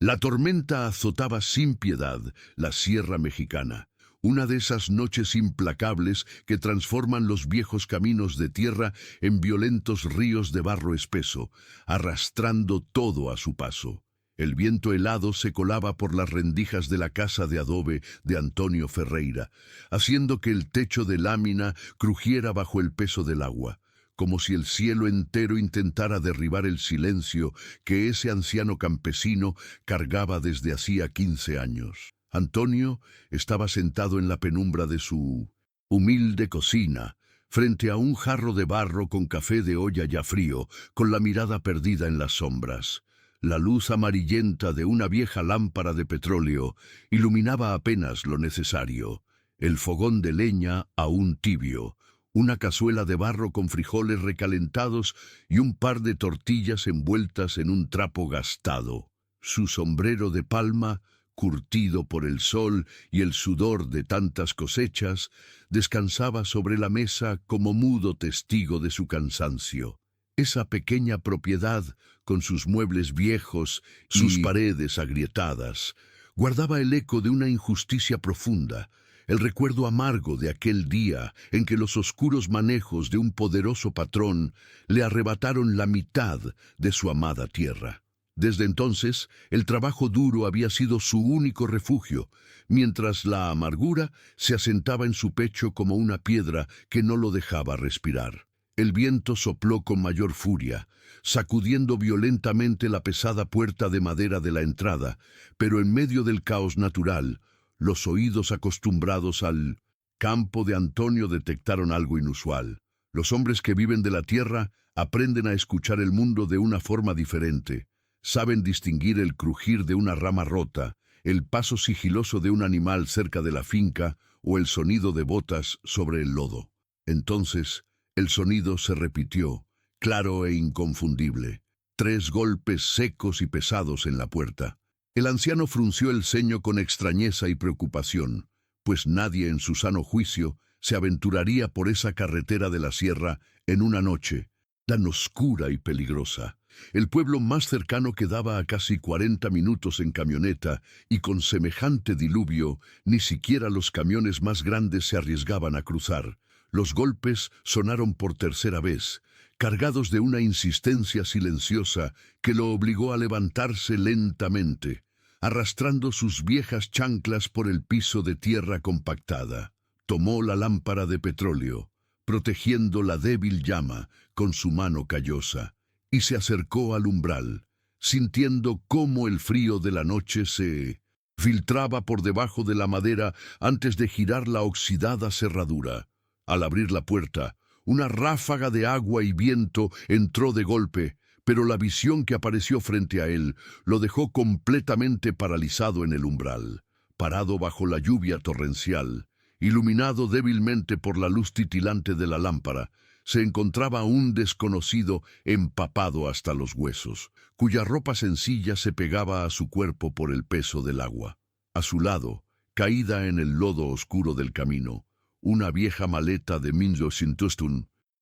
La tormenta azotaba sin piedad la Sierra Mexicana, una de esas noches implacables que transforman los viejos caminos de tierra en violentos ríos de barro espeso, arrastrando todo a su paso. El viento helado se colaba por las rendijas de la casa de adobe de Antonio Ferreira, haciendo que el techo de lámina crujiera bajo el peso del agua, como si el cielo entero intentara derribar el silencio que ese anciano campesino cargaba desde hacía 15 años. Antonio estaba sentado en la penumbra de su humilde cocina, frente a un jarro de barro con café de olla ya frío, con la mirada perdida en las sombras. La luz amarillenta de una vieja lámpara de petróleo iluminaba apenas lo necesario. El fogón de leña aún tibio, una cazuela de barro con frijoles recalentados y un par de tortillas envueltas en un trapo gastado. Su sombrero de palma, curtido por el sol y el sudor de tantas cosechas, descansaba sobre la mesa como mudo testigo de su cansancio. Esa pequeña propiedad, con sus muebles viejos y sus paredes agrietadas, guardaba el eco de una injusticia profunda, el recuerdo amargo de aquel día en que los oscuros manejos de un poderoso patrón le arrebataron la mitad de su amada tierra. Desde entonces, el trabajo duro había sido su único refugio, mientras la amargura se asentaba en su pecho como una piedra que no lo dejaba respirar. El viento sopló con mayor furia, sacudiendo violentamente la pesada puerta de madera de la entrada, pero en medio del caos natural, los oídos acostumbrados al campo de Antonio detectaron algo inusual. Los hombres que viven de la tierra aprenden a escuchar el mundo de una forma diferente. Saben distinguir el crujir de una rama rota, el paso sigiloso de un animal cerca de la finca o el sonido de botas sobre el lodo. Entonces, el sonido se repitió, claro e inconfundible. 3 golpes secos y pesados en la puerta. El anciano frunció el ceño con extrañeza y preocupación, pues nadie en su sano juicio se aventuraría por esa carretera de la sierra en una noche tan oscura y peligrosa. El pueblo más cercano quedaba a casi 40 minutos en camioneta y con semejante diluvio ni siquiera los camiones más grandes se arriesgaban a cruzar. Los golpes sonaron por tercera vez, cargados de una insistencia silenciosa que lo obligó a levantarse lentamente, arrastrando sus viejas chanclas por el piso de tierra compactada. Tomó la lámpara de petróleo, protegiendo la débil llama con su mano callosa, y se acercó al umbral, sintiendo cómo el frío de la noche se filtraba por debajo de la madera antes de girar la oxidada cerradura. Al abrir la puerta, una ráfaga de agua y viento entró de golpe, pero la visión que apareció frente a él lo dejó completamente paralizado en el umbral, parado bajo la lluvia torrencial. Iluminado débilmente por la luz titilante de la lámpara, se encontraba un desconocido empapado hasta los huesos, cuya ropa sencilla se pegaba a su cuerpo por el peso del agua. A su lado, caída en el lodo oscuro del camino, una vieja maleta de 1900,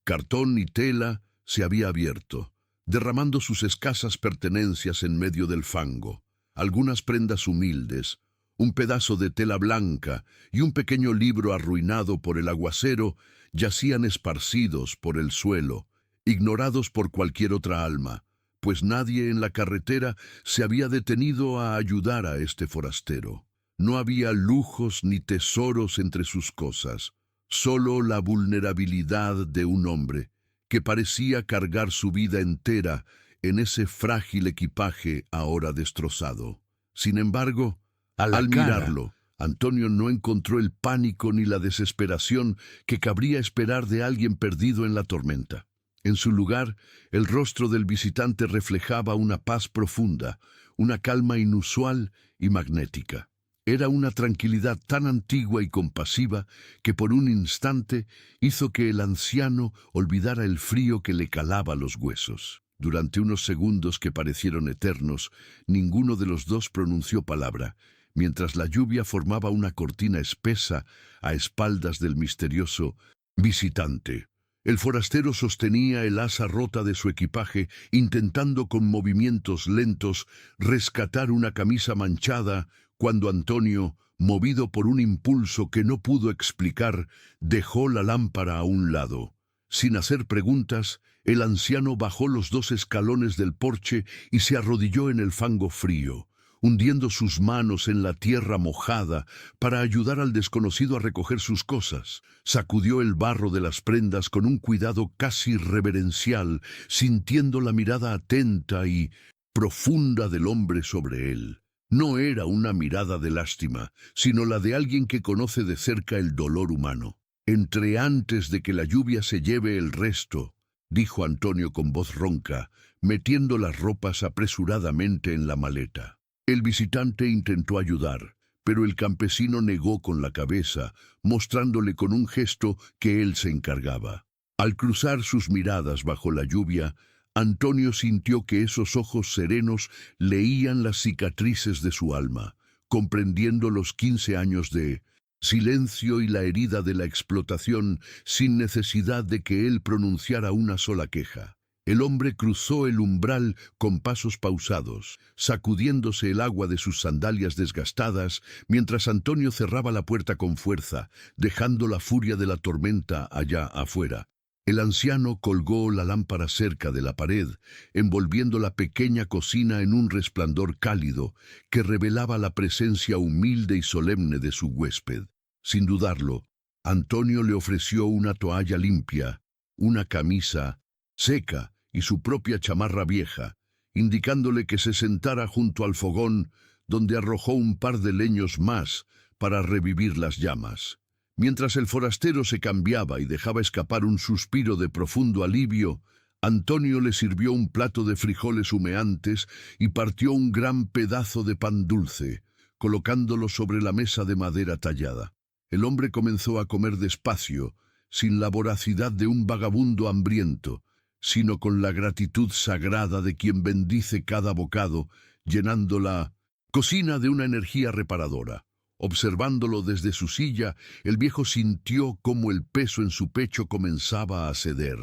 cartón y tela, se había abierto, derramando sus escasas pertenencias en medio del fango. Algunas prendas humildes, un pedazo de tela blanca y un pequeño libro arruinado por el aguacero yacían esparcidos por el suelo, ignorados por cualquier otra alma, pues nadie en la carretera se había detenido a ayudar a este forastero. No había lujos ni tesoros entre sus cosas, solo la vulnerabilidad de un hombre que parecía cargar su vida entera en ese frágil equipaje ahora destrozado. Sin embargo, al mirarlo, Antonio no encontró el pánico ni la desesperación que cabría esperar de alguien perdido en la tormenta. En su lugar, el rostro del visitante reflejaba una paz profunda, una calma inusual y magnética. Era una tranquilidad tan antigua y compasiva que por un instante hizo que el anciano olvidara el frío que le calaba los huesos. Durante unos segundos que parecieron eternos, ninguno de los dos pronunció palabra, mientras la lluvia formaba una cortina espesa a espaldas del misterioso visitante. El forastero sostenía el asa rota de su equipaje, intentando con movimientos lentos rescatar una camisa manchada, cuando Antonio, movido por un impulso que no pudo explicar, dejó la lámpara a un lado. Sin hacer preguntas, el anciano bajó los 2 escalones del porche y se arrodilló en el fango frío, hundiendo sus manos en la tierra mojada para ayudar al desconocido a recoger sus cosas. Sacudió el barro de las prendas con un cuidado casi reverencial, sintiendo la mirada atenta y profunda del hombre sobre él. No era una mirada de lástima, sino la de alguien que conoce de cerca el dolor humano. «Entré antes de que la lluvia se lleve el resto», dijo Antonio con voz ronca, metiendo las ropas apresuradamente en la maleta. El visitante intentó ayudar, pero el campesino negó con la cabeza, mostrándole con un gesto que él se encargaba. Al cruzar sus miradas bajo la lluvia, Antonio sintió que esos ojos serenos leían las cicatrices de su alma, comprendiendo los 15 años de silencio y la herida de la explotación sin necesidad de que él pronunciara una sola queja. El hombre cruzó el umbral con pasos pausados, sacudiéndose el agua de sus sandalias desgastadas, mientras Antonio cerraba la puerta con fuerza, dejando la furia de la tormenta allá afuera. El anciano colgó la lámpara cerca de la pared, envolviendo la pequeña cocina en un resplandor cálido que revelaba la presencia humilde y solemne de su huésped. Sin dudarlo, Antonio le ofreció una toalla limpia, una camisa seca y su propia chamarra vieja, indicándole que se sentara junto al fogón, donde arrojó un par de leños más para revivir las llamas. Mientras el forastero se cambiaba y dejaba escapar un suspiro de profundo alivio, Antonio le sirvió un plato de frijoles humeantes y partió un gran pedazo de pan dulce, colocándolo sobre la mesa de madera tallada. El hombre comenzó a comer despacio, sin la voracidad de un vagabundo hambriento, sino con la gratitud sagrada de quien bendice cada bocado, llenando la cocina de una energía reparadora. Observándolo desde su silla, el viejo sintió cómo el peso en su pecho comenzaba a ceder.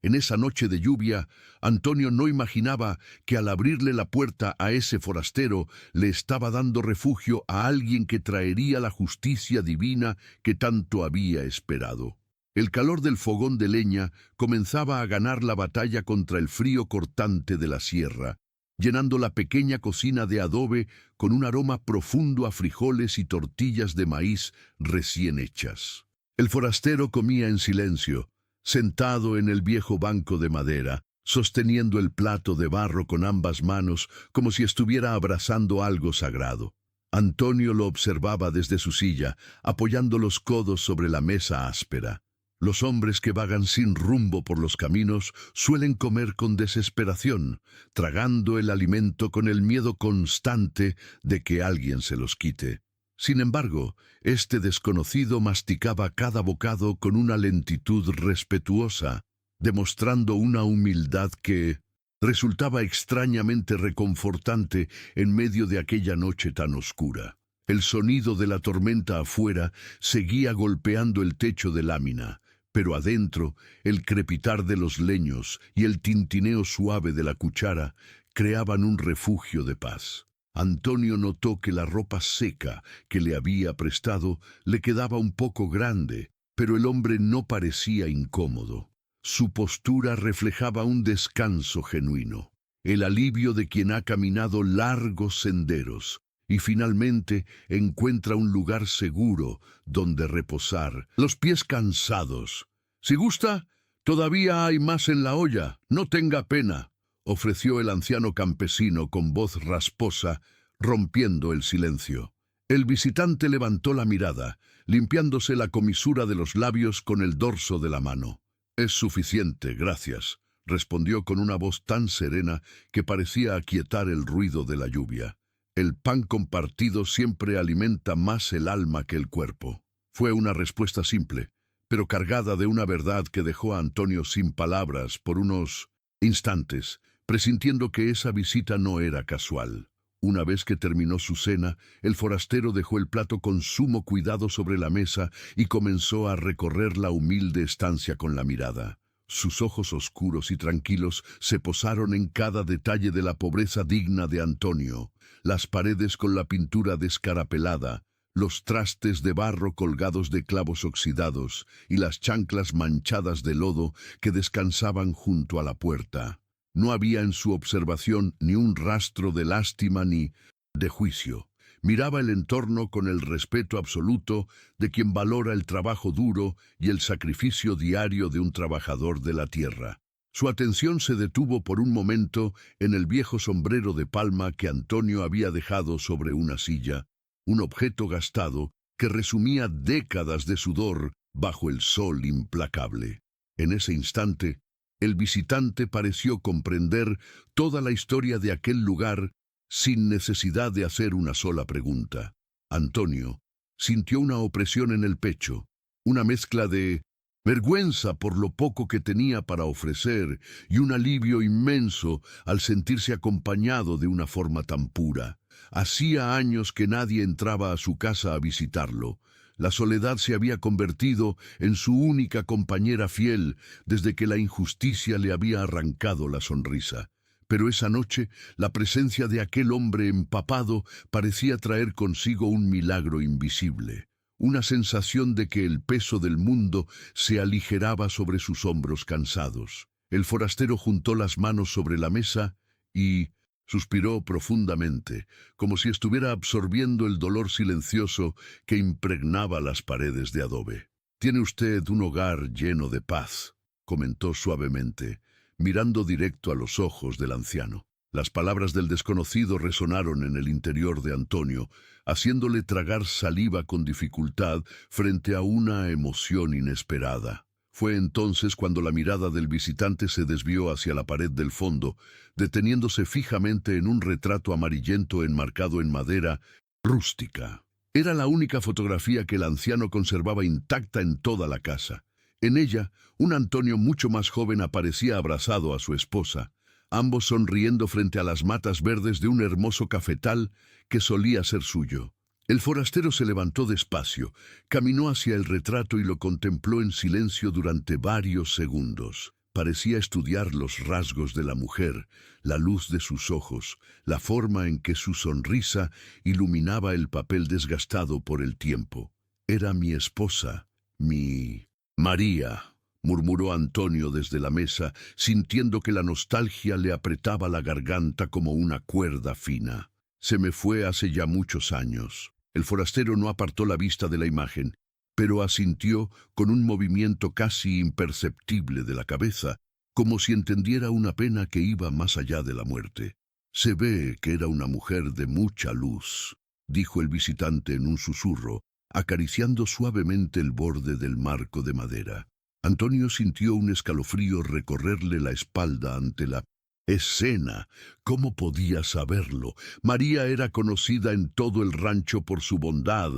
En esa noche de lluvia, Antonio no imaginaba que al abrirle la puerta a ese forastero le estaba dando refugio a alguien que traería la justicia divina que tanto había esperado. El calor del fogón de leña comenzaba a ganar la batalla contra el frío cortante de la sierra, llenando la pequeña cocina de adobe con un aroma profundo a frijoles y tortillas de maíz recién hechas. El forastero comía en silencio, sentado en el viejo banco de madera, sosteniendo el plato de barro con ambas manos como si estuviera abrazando algo sagrado. Antonio lo observaba desde su silla, apoyando los codos sobre la mesa áspera. Los hombres que vagan sin rumbo por los caminos suelen comer con desesperación, tragando el alimento con el miedo constante de que alguien se los quite. Sin embargo, este desconocido masticaba cada bocado con una lentitud respetuosa, demostrando una humildad que resultaba extrañamente reconfortante en medio de aquella noche tan oscura. El sonido de la tormenta afuera seguía golpeando el techo de lámina, pero adentro, el crepitar de los leños y el tintineo suave de la cuchara creaban un refugio de paz. Antonio notó que la ropa seca que le había prestado le quedaba un poco grande, pero el hombre no parecía incómodo. Su postura reflejaba un descanso genuino, el alivio de quien ha caminado largos senderos y finalmente encuentra un lugar seguro donde reposar, los pies cansados. «Si gusta, todavía hay más en la olla, no tenga pena», ofreció el anciano campesino con voz rasposa, rompiendo el silencio. El visitante levantó la mirada, limpiándose la comisura de los labios con el dorso de la mano. «Es suficiente, gracias», respondió con una voz tan serena que parecía aquietar el ruido de la lluvia. «El pan compartido siempre alimenta más el alma que el cuerpo». Fue una respuesta simple, pero cargada de una verdad que dejó a Antonio sin palabras por unos instantes, presintiendo que esa visita no era casual. Una vez que terminó su cena, el forastero dejó el plato con sumo cuidado sobre la mesa y comenzó a recorrer la humilde estancia con la mirada. Sus ojos oscuros y tranquilos se posaron en cada detalle de la pobreza digna de Antonio, las paredes con la pintura descarapelada, los trastes de barro colgados de clavos oxidados y las chanclas manchadas de lodo que descansaban junto a la puerta. No había en su observación ni un rastro de lástima ni de juicio. Miraba el entorno con el respeto absoluto de quien valora el trabajo duro y el sacrificio diario de un trabajador de la tierra. Su atención se detuvo por un momento en el viejo sombrero de palma que Antonio había dejado sobre una silla, un objeto gastado que resumía décadas de sudor bajo el sol implacable. En ese instante, el visitante pareció comprender toda la historia de aquel lugar sin necesidad de hacer una sola pregunta. Antonio sintió una opresión en el pecho, una mezcla de vergüenza por lo poco que tenía para ofrecer y un alivio inmenso al sentirse acompañado de una forma tan pura. Hacía años que nadie entraba a su casa a visitarlo. La soledad se había convertido en su única compañera fiel desde que la injusticia le había arrancado la sonrisa. Pero esa noche, la presencia de aquel hombre empapado parecía traer consigo un milagro invisible, una sensación de que el peso del mundo se aligeraba sobre sus hombros cansados. El forastero juntó las manos sobre la mesa y suspiró profundamente, como si estuviera absorbiendo el dolor silencioso que impregnaba las paredes de adobe. «Tiene usted un hogar lleno de paz», comentó suavemente, mirando directo a los ojos del anciano. Las palabras del desconocido resonaron en el interior de Antonio, haciéndole tragar saliva con dificultad frente a una emoción inesperada. Fue entonces cuando la mirada del visitante se desvió hacia la pared del fondo, deteniéndose fijamente en un retrato amarillento enmarcado en madera rústica. Era la única fotografía que el anciano conservaba intacta en toda la casa. En ella, un Antonio mucho más joven aparecía abrazado a su esposa, ambos sonriendo frente a las matas verdes de un hermoso cafetal que solía ser suyo. El forastero se levantó despacio, caminó hacia el retrato y lo contempló en silencio durante varios segundos. Parecía estudiar los rasgos de la mujer, la luz de sus ojos, la forma en que su sonrisa iluminaba el papel desgastado por el tiempo. «Era mi esposa, mi María», murmuró Antonio desde la mesa, sintiendo que la nostalgia le apretaba la garganta como una cuerda fina. «Se me fue hace ya muchos años». El forastero no apartó la vista de la imagen, pero asintió con un movimiento casi imperceptible de la cabeza, como si entendiera una pena que iba más allá de la muerte. «Se ve que era una mujer de mucha luz», dijo el visitante en un susurro, acariciando suavemente el borde del marco de madera. Antonio sintió un escalofrío recorrerle la espalda ante la escena. ¿Cómo podía saberlo? María era conocida en todo el rancho por su bondad,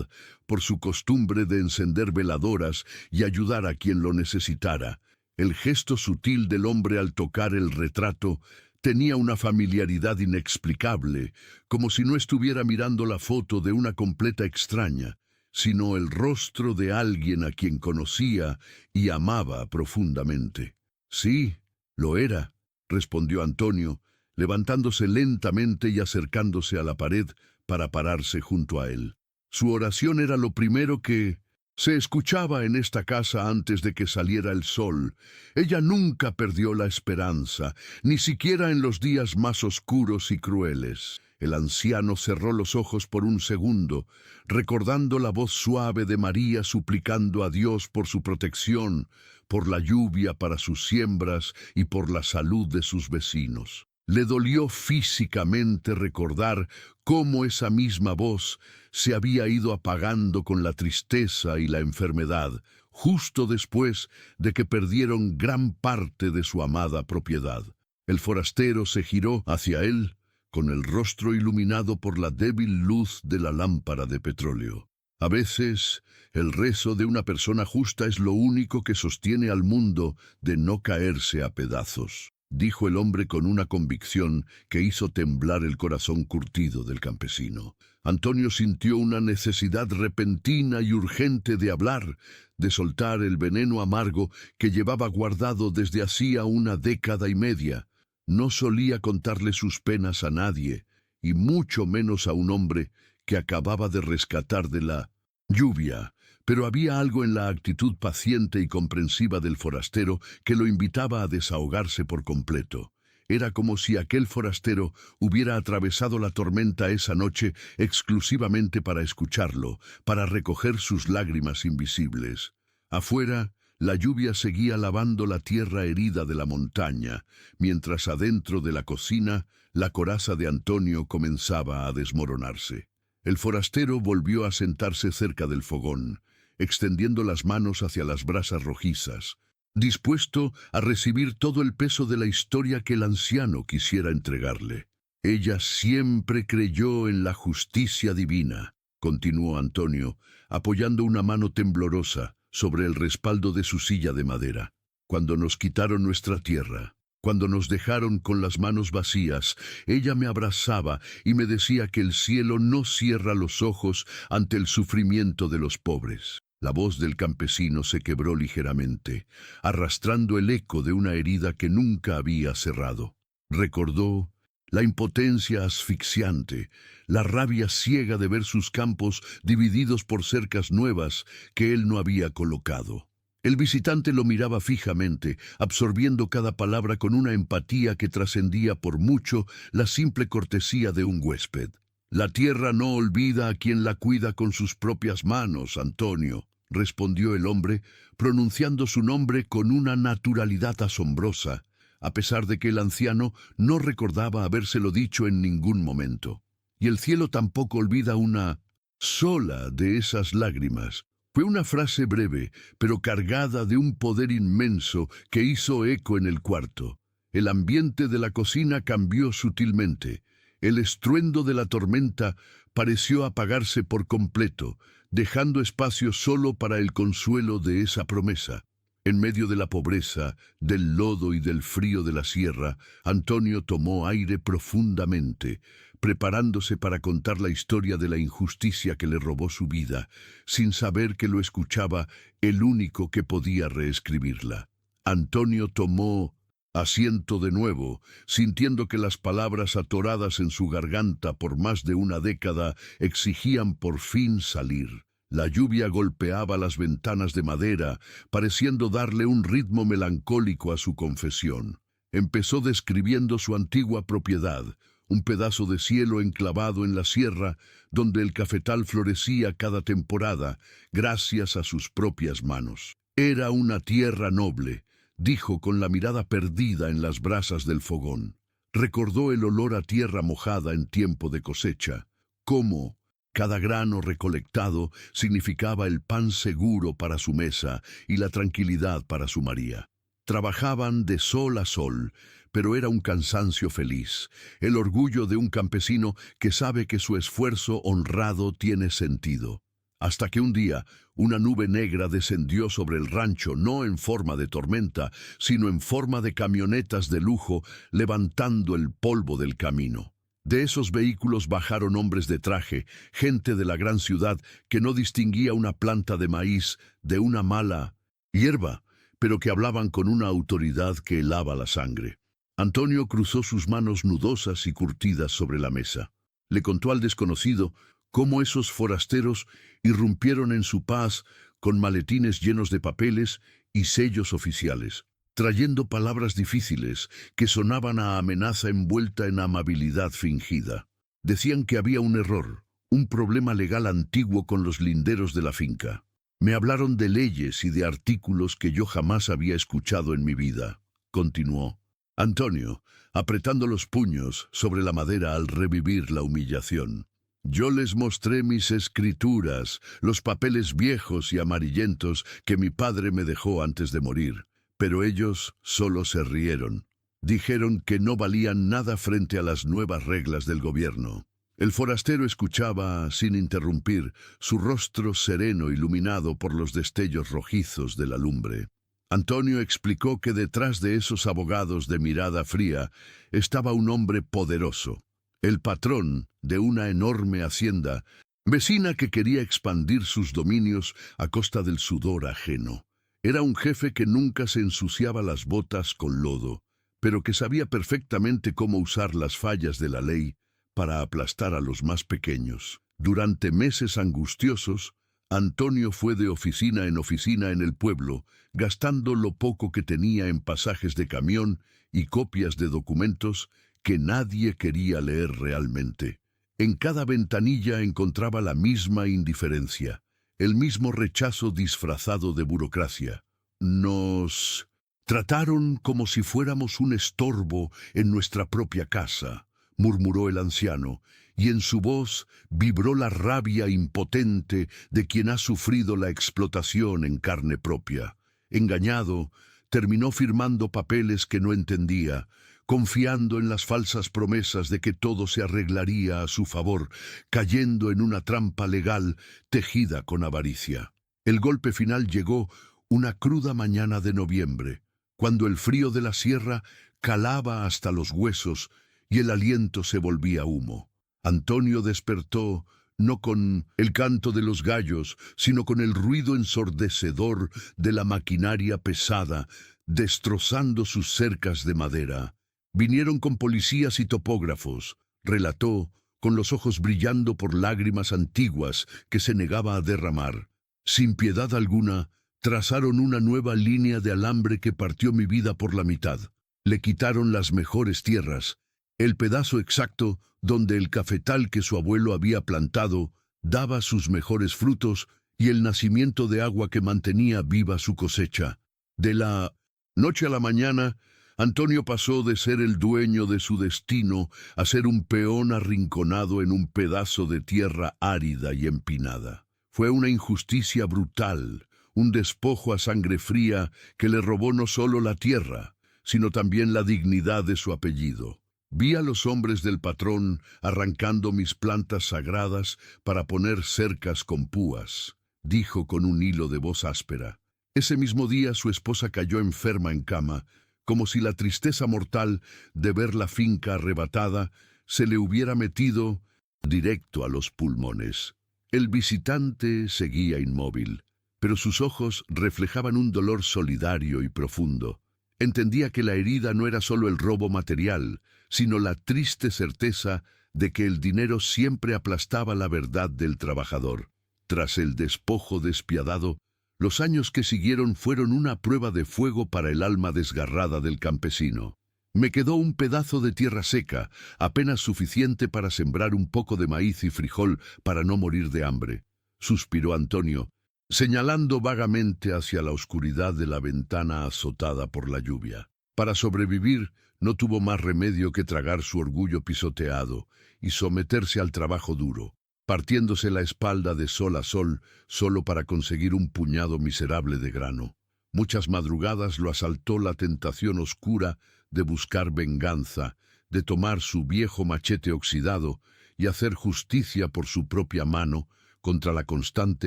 por su costumbre de encender veladoras y ayudar a quien lo necesitara. El gesto sutil del hombre al tocar el retrato tenía una familiaridad inexplicable, como si no estuviera mirando la foto de una completa extraña, sino el rostro de alguien a quien conocía y amaba profundamente. «Sí, lo era», respondió Antonio, levantándose lentamente y acercándose a la pared para pararse junto a él. Su oración era lo primero que se escuchaba en esta casa antes de que saliera el sol. Ella nunca perdió la esperanza, ni siquiera en los días más oscuros y crueles. El anciano cerró los ojos por un segundo, recordando la voz suave de María suplicando a Dios por su protección, por la lluvia para sus siembras y por la salud de sus vecinos. Le dolió físicamente recordar cómo esa misma voz se había ido apagando con la tristeza y la enfermedad, justo después de que perdieron gran parte de su amada propiedad. El forastero se giró hacia él, con el rostro iluminado por la débil luz de la lámpara de petróleo. A veces, el rezo de una persona justa es lo único que sostiene al mundo de no caerse a pedazos. dijo el hombre con una convicción que hizo temblar el corazón curtido del campesino. Antonio sintió una necesidad repentina y urgente de hablar, de soltar el veneno amargo que llevaba guardado desde hacía una década y media. No solía contarle sus penas a nadie, y mucho menos a un hombre que acababa de rescatar de la lluvia, pero había algo en la actitud paciente y comprensiva del forastero que lo invitaba a desahogarse por completo. Era como si aquel forastero hubiera atravesado la tormenta esa noche exclusivamente para escucharlo, para recoger sus lágrimas invisibles. Afuera, la lluvia seguía lavando la tierra herida de la montaña, mientras adentro de la cocina la coraza de Antonio comenzaba a desmoronarse. El forastero volvió a sentarse cerca del fogón, extendiendo las manos hacia las brasas rojizas, dispuesto a recibir todo el peso de la historia que el anciano quisiera entregarle. Ella siempre creyó en la justicia divina, continuó Antonio, apoyando una mano temblorosa sobre el respaldo de su silla de madera. Cuando nos quitaron nuestra tierra, cuando nos dejaron con las manos vacías, ella me abrazaba y me decía que el cielo no cierra los ojos ante el sufrimiento de los pobres. La voz del campesino se quebró ligeramente, arrastrando el eco de una herida que nunca había cerrado. Recordó la impotencia asfixiante, la rabia ciega de ver sus campos divididos por cercas nuevas que él no había colocado. El visitante lo miraba fijamente, absorbiendo cada palabra con una empatía que trascendía por mucho la simple cortesía de un huésped. «La tierra no olvida a quien la cuida con sus propias manos, Antonio», respondió el hombre, pronunciando su nombre con una naturalidad asombrosa, a pesar de que el anciano no recordaba habérselo dicho en ningún momento. «Y el cielo tampoco olvida una sola de esas lágrimas». Fue una frase breve, pero cargada de un poder inmenso que hizo eco en el cuarto. El ambiente de la cocina cambió sutilmente. El estruendo de la tormenta pareció apagarse por completo, dejando espacio solo para el consuelo de esa promesa. En medio de la pobreza, del lodo y del frío de la sierra, Antonio tomó aire profundamente, preparándose para contar la historia de la injusticia que le robó su vida, sin saber que lo escuchaba el único que podía reescribirla. Antonio tomó asiento de nuevo, sintiendo que las palabras atoradas en su garganta por más de una década exigían por fin salir. La lluvia golpeaba las ventanas de madera, pareciendo darle un ritmo melancólico a su confesión. Empezó describiendo su antigua propiedad, un pedazo de cielo enclavado en la sierra, donde el cafetal florecía cada temporada, gracias a sus propias manos. Era una tierra noble, dijo con la mirada perdida en las brasas del fogón. Recordó el olor a tierra mojada en tiempo de cosecha, cómo cada grano recolectado significaba el pan seguro para su mesa y la tranquilidad para su María. Trabajaban de sol a sol, pero era un cansancio feliz, el orgullo de un campesino que sabe que su esfuerzo honrado tiene sentido. Hasta que un día, una nube negra descendió sobre el rancho, no en forma de tormenta, sino en forma de camionetas de lujo, levantando el polvo del camino. De esos vehículos bajaron hombres de traje, gente de la gran ciudad que no distinguía una planta de maíz de una mala hierba, pero que hablaban con una autoridad que helaba la sangre. Antonio cruzó sus manos nudosas y curtidas sobre la mesa. Le contó al desconocido cómo esos forasteros irrumpieron en su paz con maletines llenos de papeles y sellos oficiales, trayendo palabras difíciles que sonaban a amenaza envuelta en amabilidad fingida. Decían que había un error, un problema legal antiguo con los linderos de la finca. Me hablaron de leyes y de artículos que yo jamás había escuchado en mi vida, continuó Antonio, apretando los puños sobre la madera al revivir la humillación. Yo les mostré mis escrituras, los papeles viejos y amarillentos que mi padre me dejó antes de morir. Pero ellos solo se rieron. Dijeron que no valían nada frente a las nuevas reglas del gobierno. El forastero escuchaba sin interrumpir, su rostro sereno iluminado por los destellos rojizos de la lumbre. Antonio explicó que detrás de esos abogados de mirada fría estaba un hombre poderoso, el patrón de una enorme hacienda, vecina que quería expandir sus dominios a costa del sudor ajeno. Era un jefe que nunca se ensuciaba las botas con lodo, pero que sabía perfectamente cómo usar las fallas de la ley para aplastar a los más pequeños. Durante meses angustiosos, Antonio fue de oficina en el pueblo, gastando lo poco que tenía en pasajes de camión y copias de documentos que nadie quería leer realmente. En cada ventanilla encontraba la misma indiferencia, el mismo rechazo disfrazado de burocracia. Nos trataron como si fuéramos un estorbo en nuestra propia casa, murmuró el anciano, y en su voz vibró la rabia impotente de quien ha sufrido la explotación en carne propia. Engañado, terminó firmando papeles que no entendía, confiando en las falsas promesas de que todo se arreglaría a su favor, cayendo en una trampa legal tejida con avaricia. El golpe final llegó una cruda mañana de noviembre, cuando el frío de la sierra calaba hasta los huesos y el aliento se volvía humo. Antonio despertó no con el canto de los gallos, sino con el ruido ensordecedor de la maquinaria pesada, destrozando sus cercas de madera. Vinieron con policías y topógrafos, relató, con los ojos brillando por lágrimas antiguas que se negaba a derramar. Sin piedad alguna, trazaron una nueva línea de alambre que partió mi vida por la mitad. Le quitaron las mejores tierras, el pedazo exacto donde el cafetal que su abuelo había plantado daba sus mejores frutos y el nacimiento de agua que mantenía viva su cosecha. De la noche a la mañana, Antonio pasó de ser el dueño de su destino a ser un peón arrinconado en un pedazo de tierra árida y empinada. Fue una injusticia brutal, un despojo a sangre fría que le robó no solo la tierra, sino también la dignidad de su apellido. Vi a los hombres del patrón arrancando mis plantas sagradas para poner cercas con púas, dijo con un hilo de voz áspera. Ese mismo día su esposa cayó enferma en cama, como si la tristeza mortal de ver la finca arrebatada se le hubiera metido directo a los pulmones. El visitante seguía inmóvil, pero sus ojos reflejaban un dolor solidario y profundo. Entendía que la herida no era solo el robo material, sino la triste certeza de que el dinero siempre aplastaba la verdad del trabajador. Tras el despojo despiadado, los años que siguieron fueron una prueba de fuego para el alma desgarrada del campesino. Me quedó un pedazo de tierra seca, apenas suficiente para sembrar un poco de maíz y frijol para no morir de hambre, suspiró Antonio, señalando vagamente hacia la oscuridad de la ventana azotada por la lluvia. Para sobrevivir, no tuvo más remedio que tragar su orgullo pisoteado y someterse al trabajo duro, partiéndose la espalda de sol a sol solo para conseguir un puñado miserable de grano. Muchas madrugadas lo asaltó la tentación oscura de buscar venganza, de tomar su viejo machete oxidado y hacer justicia por su propia mano contra la constante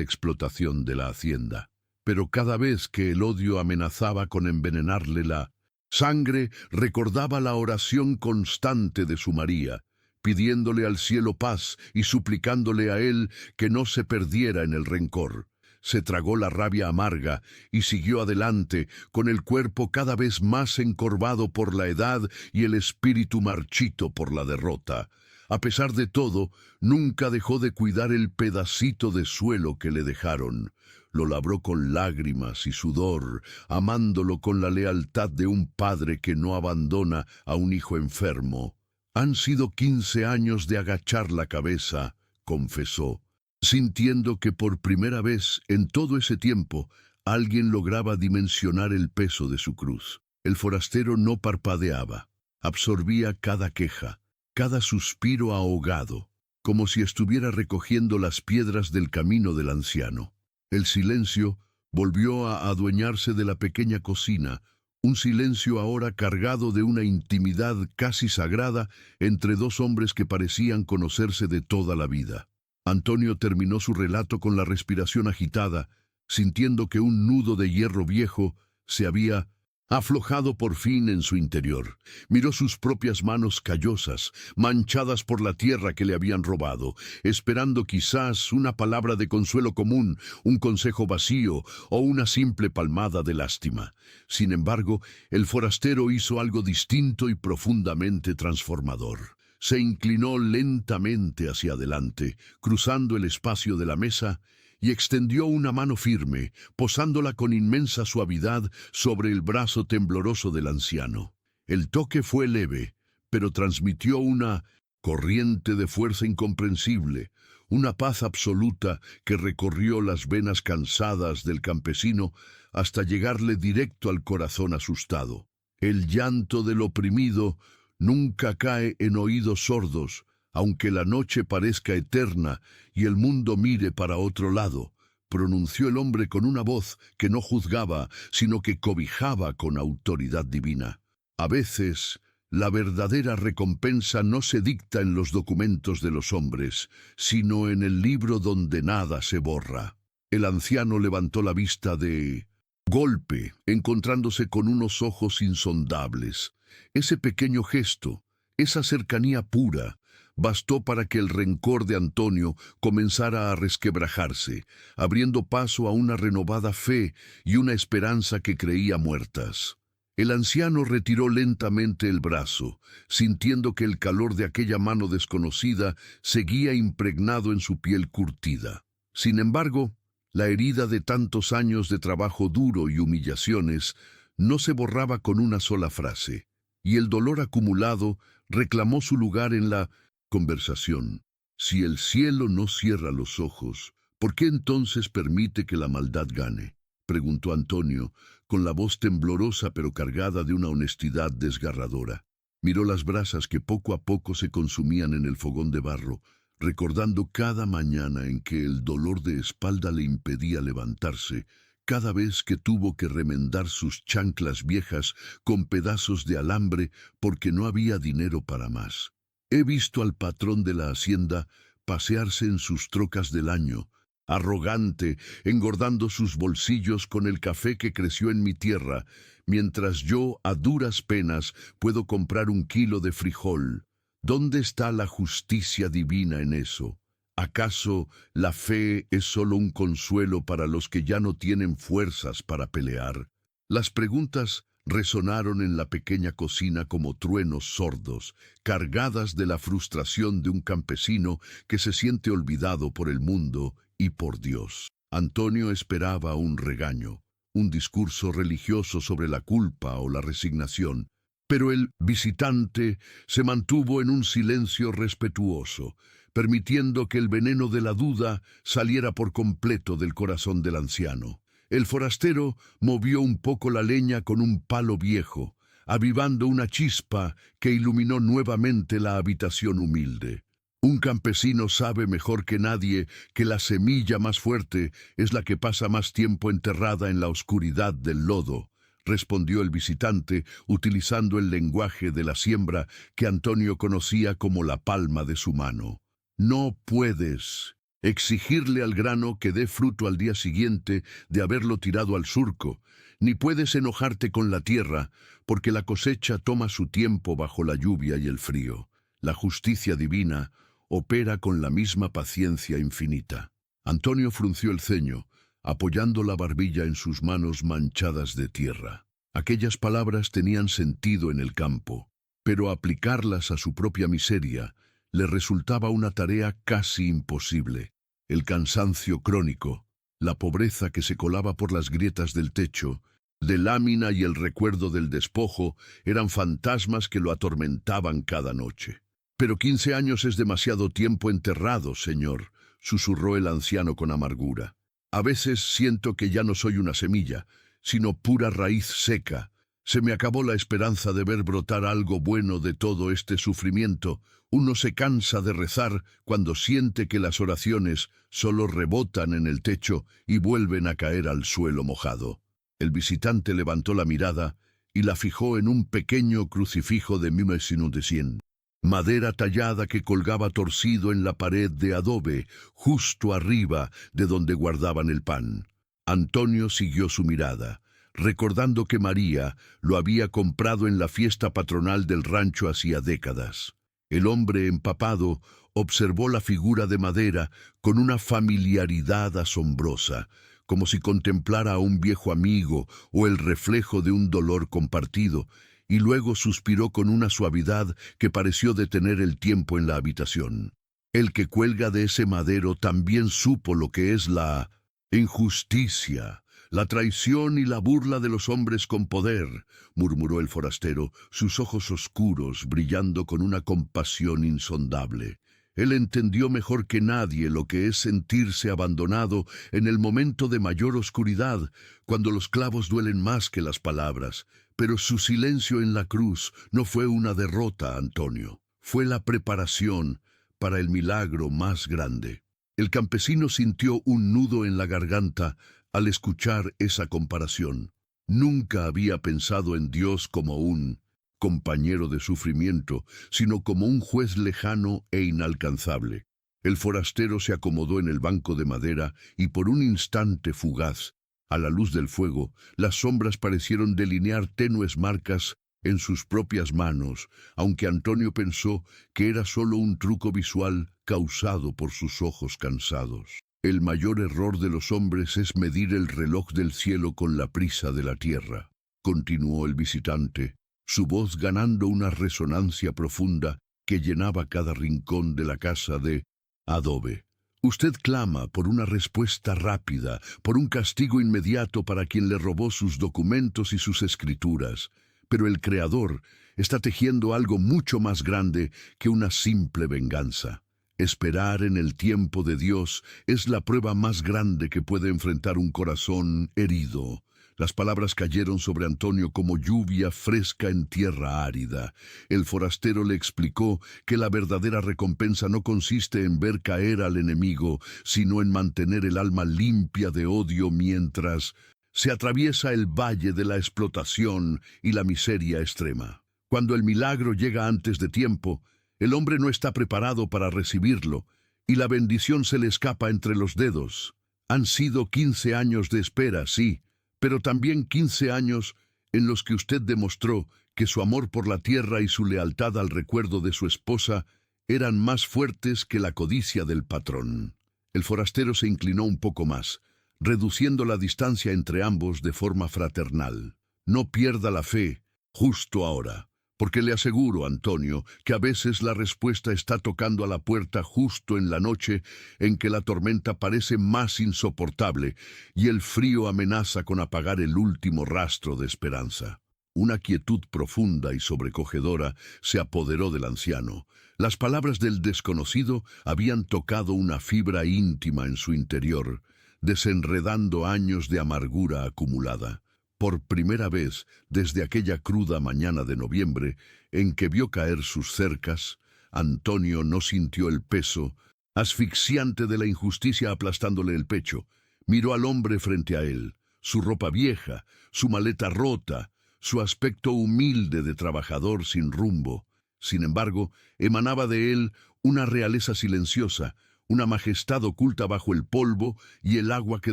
explotación de la hacienda. Pero cada vez que el odio amenazaba con envenenarle la sangre, recordaba la oración constante de su María, pidiéndole al cielo paz y suplicándole a él que no se perdiera en el rencor. Se tragó la rabia amarga y siguió adelante, con el cuerpo cada vez más encorvado por la edad y el espíritu marchito por la derrota. A pesar de todo, nunca dejó de cuidar el pedacito de suelo que le dejaron. Lo labró con lágrimas y sudor, amándolo con la lealtad de un padre que no abandona a un hijo enfermo. Han sido 15 años de agachar la cabeza, confesó, sintiendo que por primera vez en todo ese tiempo alguien lograba dimensionar el peso de su cruz. El forastero no parpadeaba, absorbía cada queja, cada suspiro ahogado, como si estuviera recogiendo las piedras del camino del anciano. El silencio volvió a adueñarse de la pequeña cocina, un silencio ahora cargado de una intimidad casi sagrada entre dos hombres que parecían conocerse de toda la vida. Antonio terminó su relato con la respiración agitada, sintiendo que un nudo de hierro viejo Se había aflojado por fin en su interior. Miró sus propias manos callosas, manchadas por la tierra que le habían robado, esperando quizás una palabra de consuelo común, un consejo vacío o una simple palmada de lástima. Sin embargo, el forastero hizo algo distinto y profundamente transformador. Se inclinó lentamente hacia adelante, cruzando el espacio de la mesa, y extendió una mano firme, posándola con inmensa suavidad sobre el brazo tembloroso del anciano. El toque fue leve, pero transmitió una corriente de fuerza incomprensible, una paz absoluta que recorrió las venas cansadas del campesino hasta llegarle directo al corazón asustado. El llanto del oprimido nunca cae en oídos sordos, aunque la noche parezca eterna y el mundo mire para otro lado, pronunció el hombre con una voz que no juzgaba, sino que cobijaba con autoridad divina. A veces, la verdadera recompensa no se dicta en los documentos de los hombres, sino en el libro donde nada se borra. El anciano levantó la vista de golpe, encontrándose con unos ojos insondables. Ese pequeño gesto, esa cercanía pura, bastó para que el rencor de Antonio comenzara a resquebrajarse, abriendo paso a una renovada fe y una esperanza que creía muertas. El anciano retiró lentamente el brazo, sintiendo que el calor de aquella mano desconocida seguía impregnado en su piel curtida. Sin embargo, la herida de tantos años de trabajo duro y humillaciones no se borraba con una sola frase, y el dolor acumulado reclamó su lugar en la conversación. Si el cielo no cierra los ojos, ¿por qué entonces permite que la maldad gane?, preguntó Antonio, con la voz temblorosa pero cargada de una honestidad desgarradora. Miró las brasas que poco a poco se consumían en el fogón de barro, recordando cada mañana en que el dolor de espalda le impedía levantarse, cada vez que tuvo que remendar sus chanclas viejas con pedazos de alambre porque no había dinero para más. He visto al patrón de la hacienda pasearse en sus trocas del año, arrogante, engordando sus bolsillos con el café que creció en mi tierra, mientras yo, a duras penas, puedo comprar 1 kilo de frijol. ¿Dónde está la justicia divina en eso? ¿Acaso la fe es solo un consuelo para los que ya no tienen fuerzas para pelear? Las preguntas resonaron en la pequeña cocina como truenos sordos, cargadas de la frustración de un campesino que se siente olvidado por el mundo y por Dios. Antonio esperaba un regaño, un discurso religioso sobre la culpa o la resignación, pero el visitante se mantuvo en un silencio respetuoso, permitiendo que el veneno de la duda saliera por completo del corazón del anciano. El forastero movió un poco la leña con un palo viejo, avivando una chispa que iluminó nuevamente la habitación humilde. Un campesino sabe mejor que nadie que la semilla más fuerte es la que pasa más tiempo enterrada en la oscuridad del lodo, respondió el visitante, utilizando el lenguaje de la siembra que Antonio conocía como la palma de su mano. No puedes exigirle al grano que dé fruto al día siguiente de haberlo tirado al surco, ni puedes enojarte con la tierra, porque la cosecha toma su tiempo bajo la lluvia y el frío. La justicia divina opera con la misma paciencia infinita. Antonio frunció el ceño, apoyando la barbilla en sus manos manchadas de tierra. Aquellas palabras tenían sentido en el campo, pero aplicarlas a su propia miseria le resultaba una tarea casi imposible. El cansancio crónico, la pobreza que se colaba por las grietas del techo, de lámina y el recuerdo del despojo eran fantasmas que lo atormentaban cada noche. «Pero 15 años es demasiado tiempo enterrado, señor», susurró el anciano con amargura. «A veces siento que ya no soy una semilla, sino pura raíz seca. Se me acabó la esperanza de ver brotar algo bueno de todo este sufrimiento. Uno se cansa de rezar cuando siente que las oraciones solo rebotan en el techo y vuelven a caer al suelo mojado». El visitante levantó la mirada y la fijó en un pequeño crucifijo de 1900, madera tallada que colgaba torcido en la pared de adobe, justo arriba de donde guardaban el pan. Antonio siguió su mirada, recordando que María lo había comprado en la fiesta patronal del rancho hacía décadas. El hombre empapado observó la figura de madera con una familiaridad asombrosa, como si contemplara a un viejo amigo o el reflejo de un dolor compartido, y luego suspiró con una suavidad que pareció detener el tiempo en la habitación. El que cuelga de ese madero también supo lo que es la injusticia, la traición y la burla de los hombres con poder, murmuró el forastero, sus ojos oscuros brillando con una compasión insondable. Él entendió mejor que nadie lo que es sentirse abandonado en el momento de mayor oscuridad, cuando los clavos duelen más que las palabras. Pero su silencio en la cruz no fue una derrota, Antonio. Fue la preparación para el milagro más grande. El campesino sintió un nudo en la garganta al escuchar esa comparación. Nunca había pensado en Dios como un compañero de sufrimiento, sino como un juez lejano e inalcanzable. El forastero se acomodó en el banco de madera y por un instante fugaz, a la luz del fuego, las sombras parecieron delinear tenues marcas en sus propias manos, aunque Antonio pensó que era solo un truco visual causado por sus ojos cansados. El mayor error de los hombres es medir el reloj del cielo con la prisa de la tierra, continuó el visitante, su voz ganando una resonancia profunda que llenaba cada rincón de la casa de adobe. Usted clama por una respuesta rápida, por un castigo inmediato para quien le robó sus documentos y sus escrituras, pero el Creador está tejiendo algo mucho más grande que una simple venganza. Esperar en el tiempo de Dios es la prueba más grande que puede enfrentar un corazón herido. Las palabras cayeron sobre Antonio como lluvia fresca en tierra árida. El forastero le explicó que la verdadera recompensa no consiste en ver caer al enemigo, sino en mantener el alma limpia de odio mientras se atraviesa el valle de la explotación y la miseria extrema. Cuando el milagro llega antes de tiempo, el hombre no está preparado para recibirlo, y la bendición se le escapa entre los dedos. Han sido 15 años de espera, sí, pero también 15 años en los que usted demostró que su amor por la tierra y su lealtad al recuerdo de su esposa eran más fuertes que la codicia del patrón. El forastero se inclinó un poco más, reduciendo la distancia entre ambos de forma fraternal. No pierda la fe, justo ahora, porque le aseguro, Antonio, que a veces la respuesta está tocando a la puerta justo en la noche en que la tormenta parece más insoportable y el frío amenaza con apagar el último rastro de esperanza. Una quietud profunda y sobrecogedora se apoderó del anciano. Las palabras del desconocido habían tocado una fibra íntima en su interior, desenredando años de amargura acumulada. Por primera vez desde aquella cruda mañana de noviembre en que vio caer sus cercas, Antonio no sintió el peso asfixiante de la injusticia aplastándole el pecho. Miró al hombre frente a él, su ropa vieja, su maleta rota, su aspecto humilde de trabajador sin rumbo. Sin embargo, emanaba de él una realeza silenciosa, una majestad oculta bajo el polvo y el agua que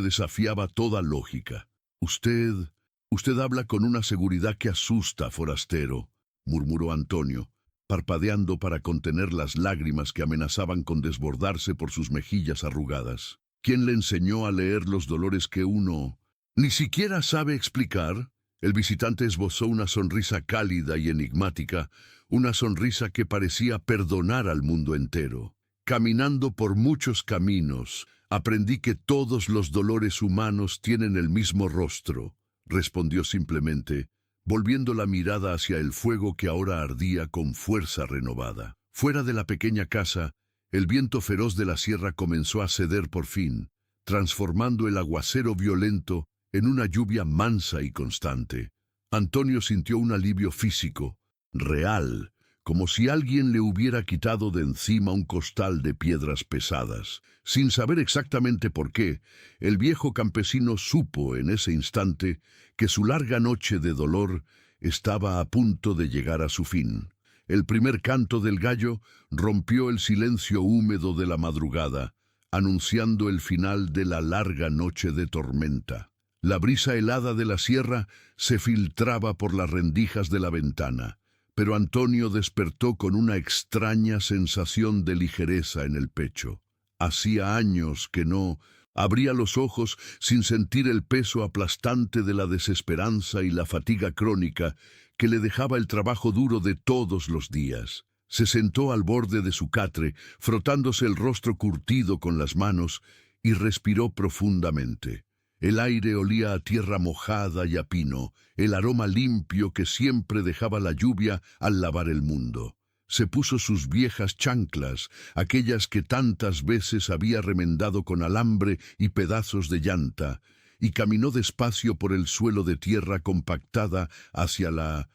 desafiaba toda lógica. Usted habla con una seguridad que asusta, forastero, murmuró Antonio, parpadeando para contener las lágrimas que amenazaban con desbordarse por sus mejillas arrugadas. ¿Quién le enseñó a leer los dolores que uno ni siquiera sabe explicar? El visitante esbozó una sonrisa cálida y enigmática, una sonrisa que parecía perdonar al mundo entero. Caminando por muchos caminos, aprendí que todos los dolores humanos tienen el mismo rostro, respondió simplemente, volviendo la mirada hacia el fuego que ahora ardía con fuerza renovada. Fuera de la pequeña casa, el viento feroz de la sierra comenzó a ceder por fin, transformando el aguacero violento en una lluvia mansa y constante. Antonio sintió un alivio físico, real, como si alguien le hubiera quitado de encima un costal de piedras pesadas. Sin saber exactamente por qué, el viejo campesino supo en ese instante que su larga noche de dolor estaba a punto de llegar a su fin. El primer canto del gallo rompió el silencio húmedo de la madrugada, anunciando el final de la larga noche de tormenta. La brisa helada de la sierra se filtraba por las rendijas de la ventana, pero Antonio despertó con una extraña sensación de ligereza en el pecho. Hacía años que no abría los ojos sin sentir el peso aplastante de la desesperanza y la fatiga crónica que le dejaba el trabajo duro de todos los días. Se sentó al borde de su catre, frotándose el rostro curtido con las manos, y respiró profundamente. El aire olía a tierra mojada y a pino, el aroma limpio que siempre dejaba la lluvia al lavar el mundo. Se puso sus viejas chanclas, aquellas que tantas veces había remendado con alambre y pedazos de llanta, y caminó despacio por el suelo de tierra compactada hacia la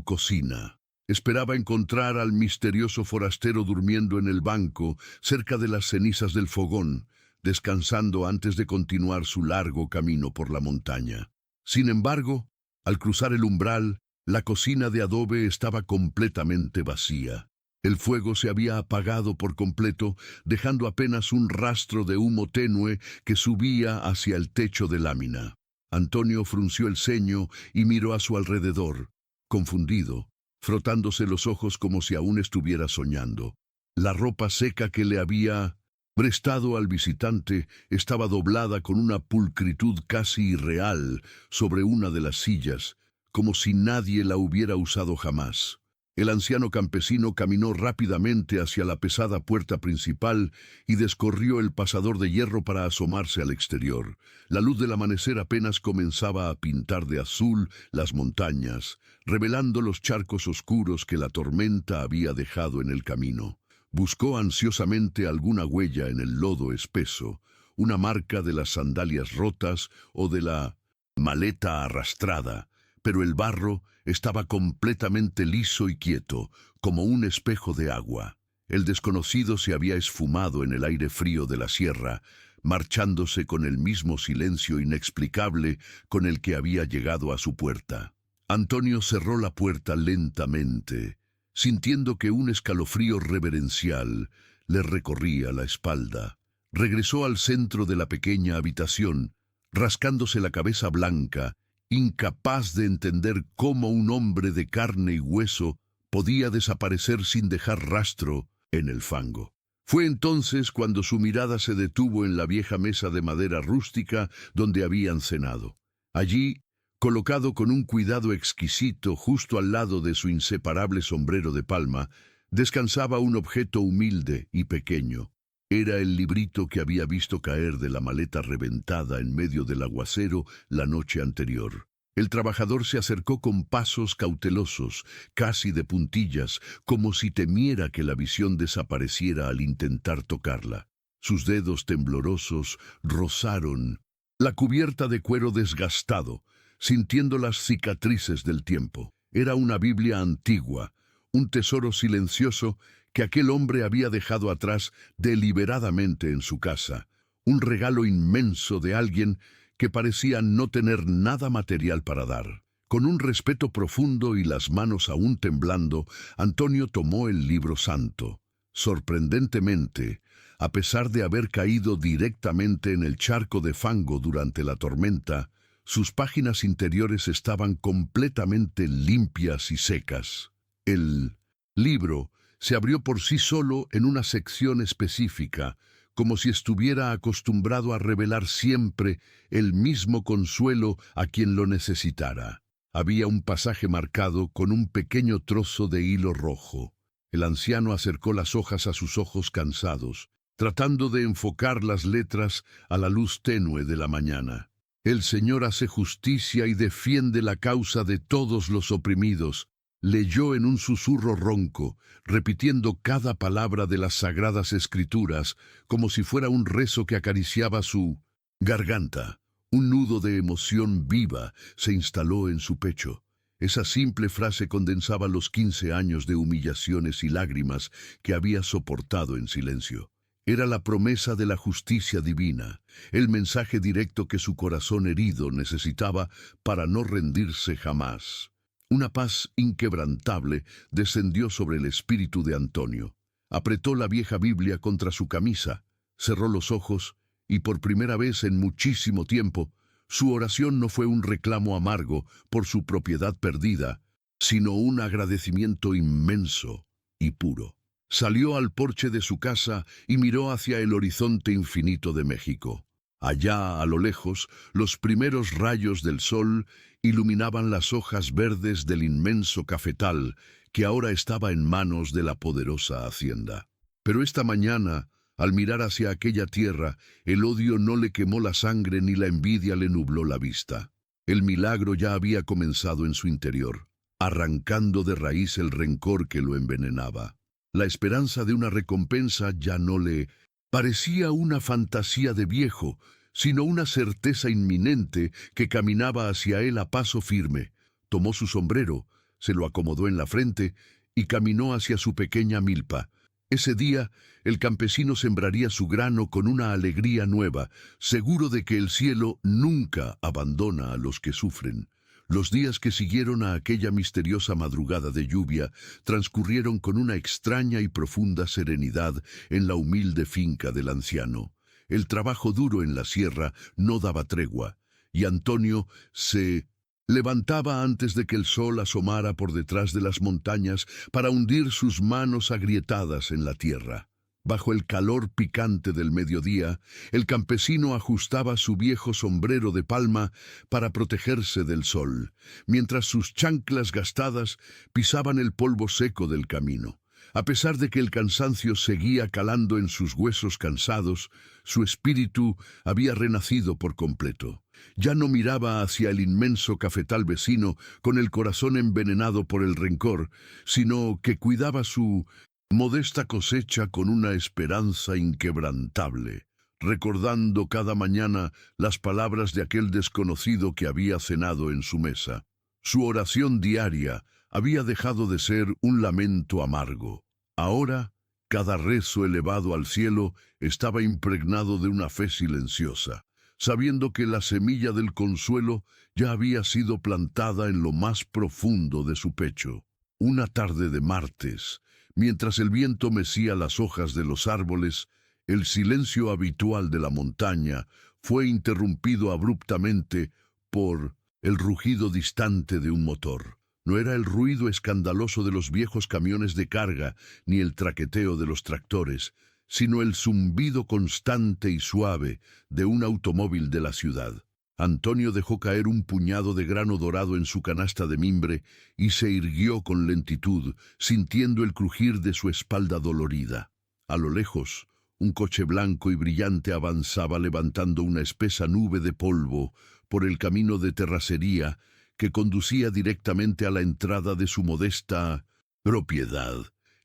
cocina. Esperaba encontrar al misterioso forastero durmiendo en el banco, cerca de las cenizas del fogón, descansando antes de continuar su largo camino por la montaña. Sin embargo, al cruzar el umbral, la cocina de adobe estaba completamente vacía. El fuego se había apagado por completo, dejando apenas un rastro de humo tenue que subía hacia el techo de lámina. Antonio frunció el ceño y miró a su alrededor, confundido, frotándose los ojos como si aún estuviera soñando. La ropa seca que le había prestado al visitante estaba doblada con una pulcritud casi irreal sobre una de las sillas, como si nadie la hubiera usado jamás. El anciano campesino caminó rápidamente hacia la pesada puerta principal y descorrió el pasador de hierro para asomarse al exterior. La luz del amanecer apenas comenzaba a pintar de azul las montañas, revelando los charcos oscuros que la tormenta había dejado en el camino. Buscó ansiosamente alguna huella en el lodo espeso, una marca de las sandalias rotas o de la maleta arrastrada, pero el barro estaba completamente liso y quieto, como un espejo de agua. El desconocido se había esfumado en el aire frío de la sierra, marchándose con el mismo silencio inexplicable con el que había llegado a su puerta. Antonio cerró la puerta lentamente, sintiendo que un escalofrío reverencial le recorría la espalda. Regresó al centro de la pequeña habitación, rascándose la cabeza blanca, incapaz de entender cómo un hombre de carne y hueso podía desaparecer sin dejar rastro en el fango. Fue entonces cuando su mirada se detuvo en la vieja mesa de madera rústica donde habían cenado. Allí, colocado con un cuidado exquisito justo al lado de su inseparable sombrero de palma, descansaba un objeto humilde y pequeño. Era el librito que había visto caer de la maleta reventada en medio del aguacero la noche anterior. El trabajador se acercó con pasos cautelosos, casi de puntillas, como si temiera que la visión desapareciera al intentar tocarla. Sus dedos temblorosos rozaron la cubierta de cuero desgastado, sintiendo las cicatrices del tiempo. Era una Biblia antigua, un tesoro silencioso que aquel hombre había dejado atrás deliberadamente en su casa, un regalo inmenso de alguien que parecía no tener nada material para dar. Con un respeto profundo y las manos aún temblando, Antonio tomó el libro santo. Sorprendentemente, a pesar de haber caído directamente en el charco de fango durante la tormenta, sus páginas interiores estaban completamente limpias y secas. El libro se abrió por sí solo en una sección específica, como si estuviera acostumbrado a revelar siempre el mismo consuelo a quien lo necesitara. Había un pasaje marcado con un pequeño trozo de hilo rojo. El anciano acercó las hojas a sus ojos cansados, tratando de enfocar las letras a la luz tenue de la mañana. El Señor hace justicia y defiende la causa de todos los oprimidos, leyó en un susurro ronco, repitiendo cada palabra de las sagradas escrituras, como si fuera un rezo que acariciaba su garganta. Un nudo de emoción viva se instaló en su pecho. Esa simple frase condensaba los 15 años de humillaciones y lágrimas que había soportado en silencio. Era la promesa de la justicia divina, el mensaje directo que su corazón herido necesitaba para no rendirse jamás. Una paz inquebrantable descendió sobre el espíritu de Antonio. Apretó la vieja Biblia contra su camisa, cerró los ojos y por primera vez en muchísimo tiempo Su oración no fue un reclamo amargo por su propiedad perdida, sino un agradecimiento inmenso y puro. Salió al porche de su casa y miró hacia el horizonte infinito de México. Allá, a lo lejos, los primeros rayos del sol iluminaban las hojas verdes del inmenso cafetal que ahora estaba en manos de la poderosa hacienda. Pero esta mañana, al mirar hacia aquella tierra, el odio no le quemó la sangre ni la envidia le nubló la vista. El milagro ya había comenzado en su interior, arrancando de raíz el rencor que lo envenenaba. La esperanza de una recompensa ya no le parecía una fantasía de viejo, sino una certeza inminente que caminaba hacia él a paso firme. Tomó su sombrero, se lo acomodó en la frente y caminó hacia su pequeña milpa. Ese día, el campesino sembraría su grano con una alegría nueva, seguro de que el cielo nunca abandona a los que sufren. Los días que siguieron a aquella misteriosa madrugada de lluvia transcurrieron con una extraña y profunda serenidad en la humilde finca del anciano. El trabajo duro en la sierra no daba tregua, y Antonio se levantaba antes de que el sol asomara por detrás de las montañas para hundir sus manos agrietadas en la tierra. Bajo el calor picante del mediodía, el campesino ajustaba su viejo sombrero de palma para protegerse del sol, mientras sus chanclas gastadas pisaban el polvo seco del camino. A pesar de que el cansancio seguía calando en sus huesos cansados, su espíritu había renacido por completo. Ya no miraba hacia el inmenso cafetal vecino con el corazón envenenado por el rencor, sino que cuidaba su modesta cosecha con una esperanza inquebrantable, recordando cada mañana las palabras de aquel desconocido que había cenado en su mesa. Su oración diaria había dejado de ser un lamento amargo. Ahora, cada rezo elevado al cielo estaba impregnado de una fe silenciosa, sabiendo que la semilla del consuelo ya había sido plantada en lo más profundo de su pecho. Una tarde de martes, mientras el viento mecía las hojas de los árboles, el silencio habitual de la montaña fue interrumpido abruptamente por el rugido distante de un motor. No era el ruido escandaloso de los viejos camiones de carga ni el traqueteo de los tractores, sino el zumbido constante y suave de un automóvil de la ciudad. Antonio dejó caer un puñado de grano dorado en su canasta de mimbre y se irguió con lentitud, sintiendo el crujir de su espalda dolorida. A lo lejos, un coche blanco y brillante avanzaba levantando una espesa nube de polvo por el camino de terracería que conducía directamente a la entrada de su modesta propiedad.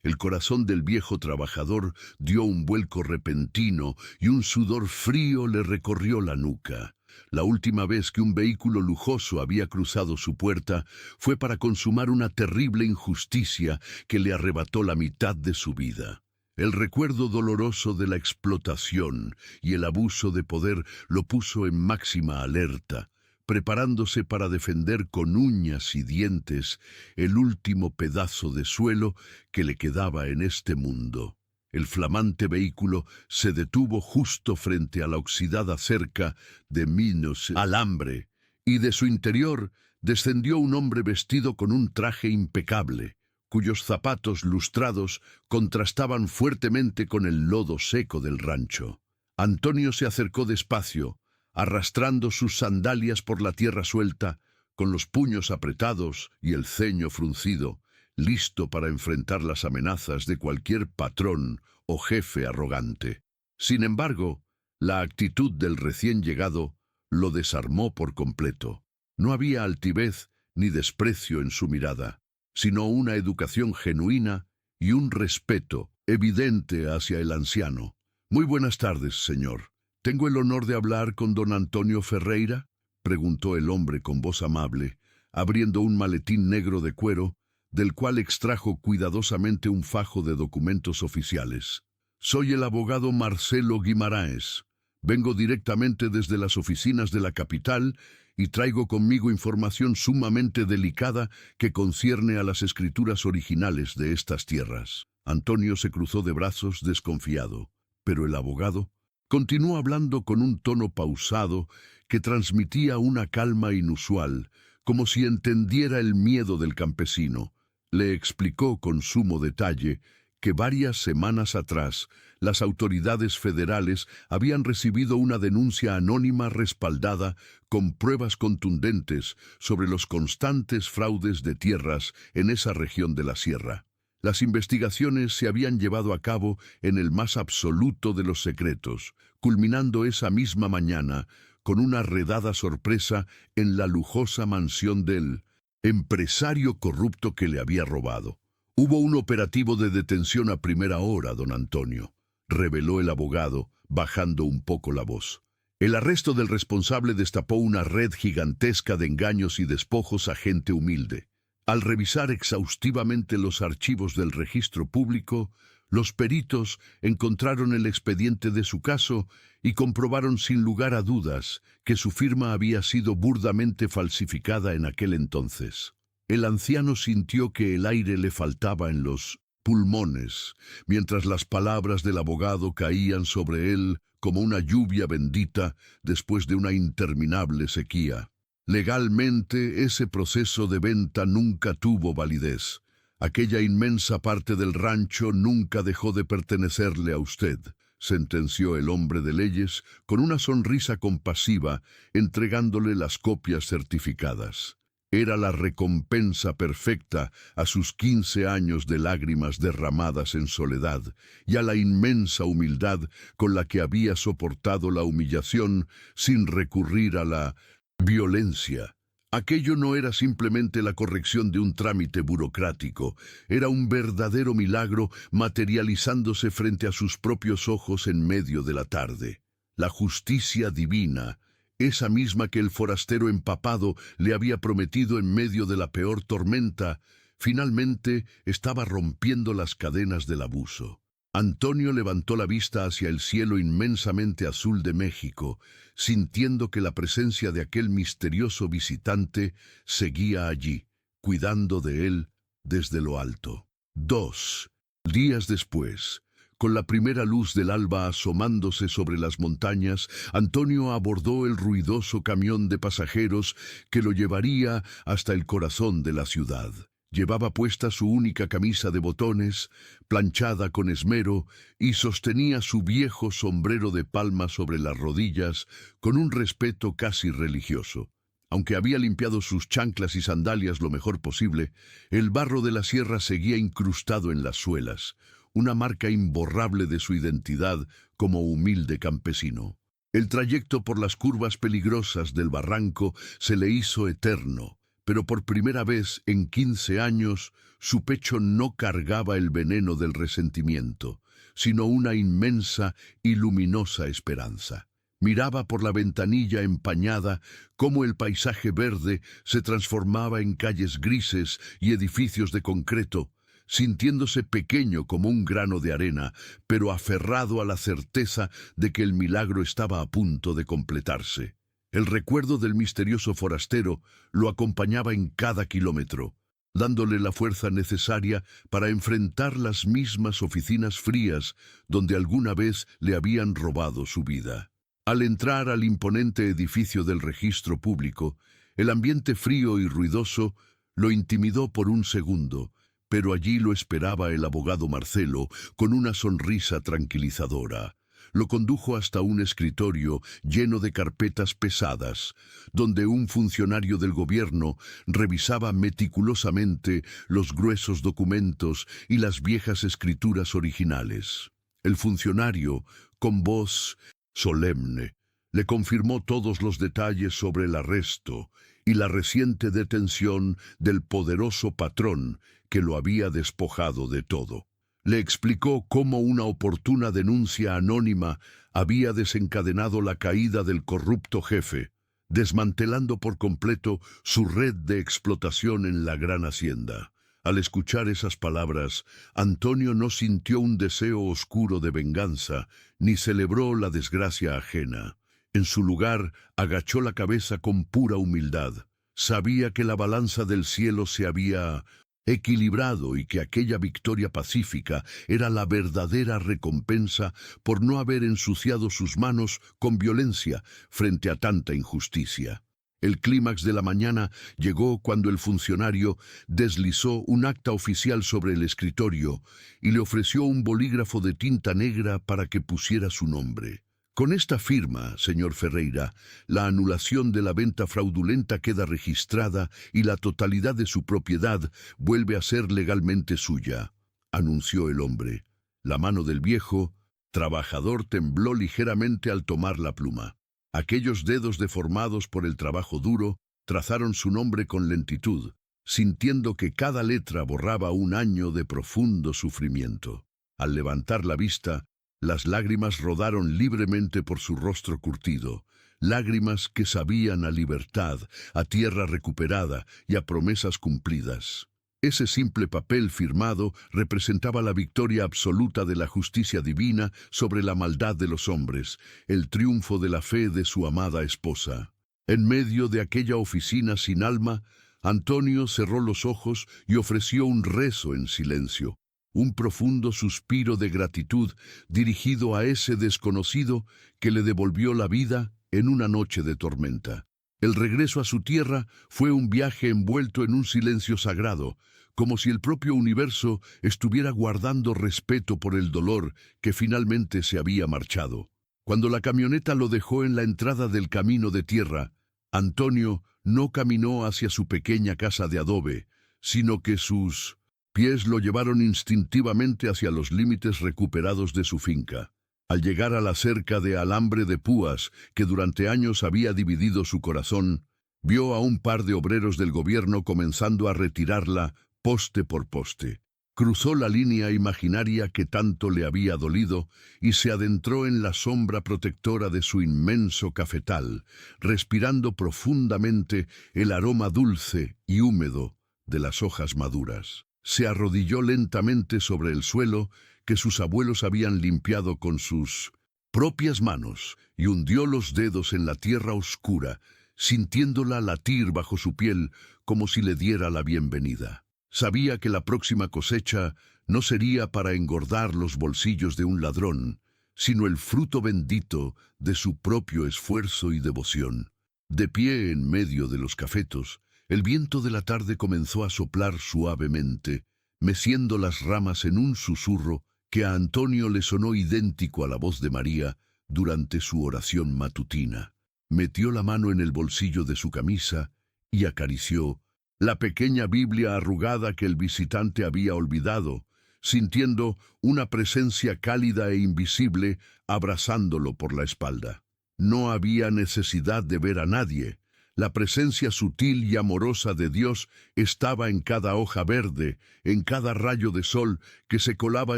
El corazón del viejo trabajador dio un vuelco repentino y un sudor frío le recorrió la nuca. La última vez que un vehículo lujoso había cruzado su puerta fue para consumar una terrible injusticia que le arrebató la mitad de su vida. El recuerdo doloroso de la explotación y el abuso de poder lo puso en máxima alerta, preparándose para defender con uñas y dientes el último pedazo de suelo que le quedaba en este mundo. El flamante vehículo se detuvo justo frente a la oxidada cerca de minos alambre, y de su interior descendió un hombre vestido con un traje impecable, cuyos zapatos lustrados contrastaban fuertemente con el lodo seco del rancho. Antonio se acercó despacio, arrastrando sus sandalias por la tierra suelta, con los puños apretados y el ceño fruncido, listo para enfrentar las amenazas de cualquier patrón o jefe arrogante. Sin embargo, la actitud del recién llegado lo desarmó por completo. No había altivez ni desprecio en su mirada, sino una educación genuina y un respeto evidente hacia el anciano. «Muy buenas tardes, señor. ¿Tengo el honor de hablar con don Antonio Ferreira?», preguntó el hombre con voz amable, abriendo un maletín negro de cuero, del cual extrajo cuidadosamente un fajo de documentos oficiales. «Soy el abogado Marcelo Guimaraes. Vengo directamente desde las oficinas de la capital y traigo conmigo información sumamente delicada que concierne a las escrituras originales de estas tierras». Antonio se cruzó de brazos desconfiado, pero el abogado, Continuó hablando con un tono pausado que transmitía una calma inusual, como si entendiera el miedo del campesino. Le explicó con sumo detalle que varias semanas atrás las autoridades federales habían recibido una denuncia anónima respaldada con pruebas contundentes sobre los constantes fraudes de tierras en esa región de la sierra. Las investigaciones se habían llevado a cabo en el más absoluto de los secretos, culminando esa misma mañana con una redada sorpresa en la lujosa mansión del empresario corrupto que le había robado. Hubo un operativo de detención a primera hora, don Antonio, reveló el abogado, bajando un poco la voz. El arresto del responsable destapó una red gigantesca de engaños y despojos a gente humilde. Al revisar exhaustivamente los archivos del registro público, los peritos encontraron el expediente de su caso y comprobaron sin lugar a dudas que su firma había sido burdamente falsificada en aquel entonces. El anciano sintió que el aire le faltaba en los pulmones, mientras las palabras del abogado caían sobre él como una lluvia bendita después de una interminable sequía. Legalmente, ese proceso de venta nunca tuvo validez. Aquella inmensa parte del rancho nunca dejó de pertenecerle a usted, sentenció el hombre de leyes con una sonrisa compasiva, entregándole las copias certificadas. Era la recompensa perfecta a sus 15 años de lágrimas derramadas en soledad y a la inmensa humildad con la que había soportado la humillación sin recurrir a la violencia. Aquello no era simplemente la corrección de un trámite burocrático, era un verdadero milagro materializándose frente a sus propios ojos en medio de la tarde. La justicia divina, esa misma que el forastero empapado le había prometido en medio de la peor tormenta, finalmente estaba rompiendo las cadenas del abuso. Antonio levantó la vista hacia el cielo inmensamente azul de México, sintiendo que la presencia de aquel misterioso visitante seguía allí, cuidando de él desde lo alto. 2 días después, con la primera luz del alba asomándose sobre las montañas, Antonio abordó el ruidoso camión de pasajeros que lo llevaría hasta el corazón de la ciudad. Llevaba puesta su única camisa de botones, planchada con esmero, y sostenía su viejo sombrero de palma sobre las rodillas con un respeto casi religioso. Aunque había limpiado sus chanclas y sandalias lo mejor posible, el barro de la sierra seguía incrustado en las suelas, una marca imborrable de su identidad como humilde campesino. El trayecto por las curvas peligrosas del barranco se le hizo eterno, pero por primera vez en 15 años su pecho no cargaba el veneno del resentimiento, sino una inmensa y luminosa esperanza. Miraba por la ventanilla empañada cómo el paisaje verde se transformaba en calles grises y edificios de concreto, sintiéndose pequeño como un grano de arena, pero aferrado a la certeza de que el milagro estaba a punto de completarse. El recuerdo del misterioso forastero lo acompañaba en cada kilómetro, dándole la fuerza necesaria para enfrentar las mismas oficinas frías donde alguna vez le habían robado su vida. Al entrar al imponente edificio del registro público, el ambiente frío y ruidoso lo intimidó por un segundo, pero allí lo esperaba el abogado Marcelo con una sonrisa tranquilizadora. Lo condujo hasta un escritorio lleno de carpetas pesadas, donde un funcionario del gobierno revisaba meticulosamente los gruesos documentos y las viejas escrituras originales. El funcionario, con voz solemne, le confirmó todos los detalles sobre el arresto y la reciente detención del poderoso patrón que lo había despojado de todo. Le explicó cómo una oportuna denuncia anónima había desencadenado la caída del corrupto jefe, desmantelando por completo su red de explotación en la gran hacienda. Al escuchar esas palabras, Antonio no sintió un deseo oscuro de venganza, ni celebró la desgracia ajena. En su lugar, agachó la cabeza con pura humildad. Sabía que la balanza del cielo se había equilibrado, y que aquella victoria pacífica era la verdadera recompensa por no haber ensuciado sus manos con violencia frente a tanta injusticia. El clímax de la mañana llegó cuando el funcionario deslizó un acta oficial sobre el escritorio y le ofreció un bolígrafo de tinta negra para que pusiera su nombre. Con esta firma, señor Ferreira, la anulación de la venta fraudulenta queda registrada y la totalidad de su propiedad vuelve a ser legalmente suya, anunció el hombre. La mano del viejo trabajador tembló ligeramente al tomar la pluma. Aquellos dedos deformados por el trabajo duro trazaron su nombre con lentitud, sintiendo que cada letra borraba un año de profundo sufrimiento. Al levantar la vista, las lágrimas rodaron libremente por su rostro curtido, lágrimas que sabían a libertad, a tierra recuperada y a promesas cumplidas. Ese simple papel firmado representaba la victoria absoluta de la justicia divina sobre la maldad de los hombres, el triunfo de la fe de su amada esposa. En medio de aquella oficina sin alma, Antonio cerró los ojos y ofreció un rezo en silencio, un profundo suspiro de gratitud dirigido a ese desconocido que le devolvió la vida en una noche de tormenta. El regreso a su tierra fue un viaje envuelto en un silencio sagrado, como si el propio universo estuviera guardando respeto por el dolor que finalmente se había marchado. Cuando la camioneta lo dejó en la entrada del camino de tierra, Antonio no caminó hacia su pequeña casa de adobe, sino que sus pies lo llevaron instintivamente hacia los límites recuperados de su finca. Al llegar a la cerca de alambre de púas que durante años había dividido su corazón, vio a un par de obreros del gobierno comenzando a retirarla poste por poste. Cruzó la línea imaginaria que tanto le había dolido y se adentró en la sombra protectora de su inmenso cafetal, respirando profundamente el aroma dulce y húmedo de las hojas maduras. Se arrodilló lentamente sobre el suelo que sus abuelos habían limpiado con sus propias manos y hundió los dedos en la tierra oscura, sintiéndola latir bajo su piel como si le diera la bienvenida. Sabía que la próxima cosecha no sería para engordar los bolsillos de un ladrón, sino el fruto bendito de su propio esfuerzo y devoción. De pie en medio de los cafetos, el viento de la tarde comenzó a soplar suavemente, meciendo las ramas en un susurro que a Antonio le sonó idéntico a la voz de María durante su oración matutina. Metió la mano en el bolsillo de su camisa y acarició la pequeña Biblia arrugada que el visitante había olvidado, sintiendo una presencia cálida e invisible abrazándolo por la espalda. No había necesidad de ver a nadie. La presencia sutil y amorosa de Dios estaba en cada hoja verde, en cada rayo de sol que se colaba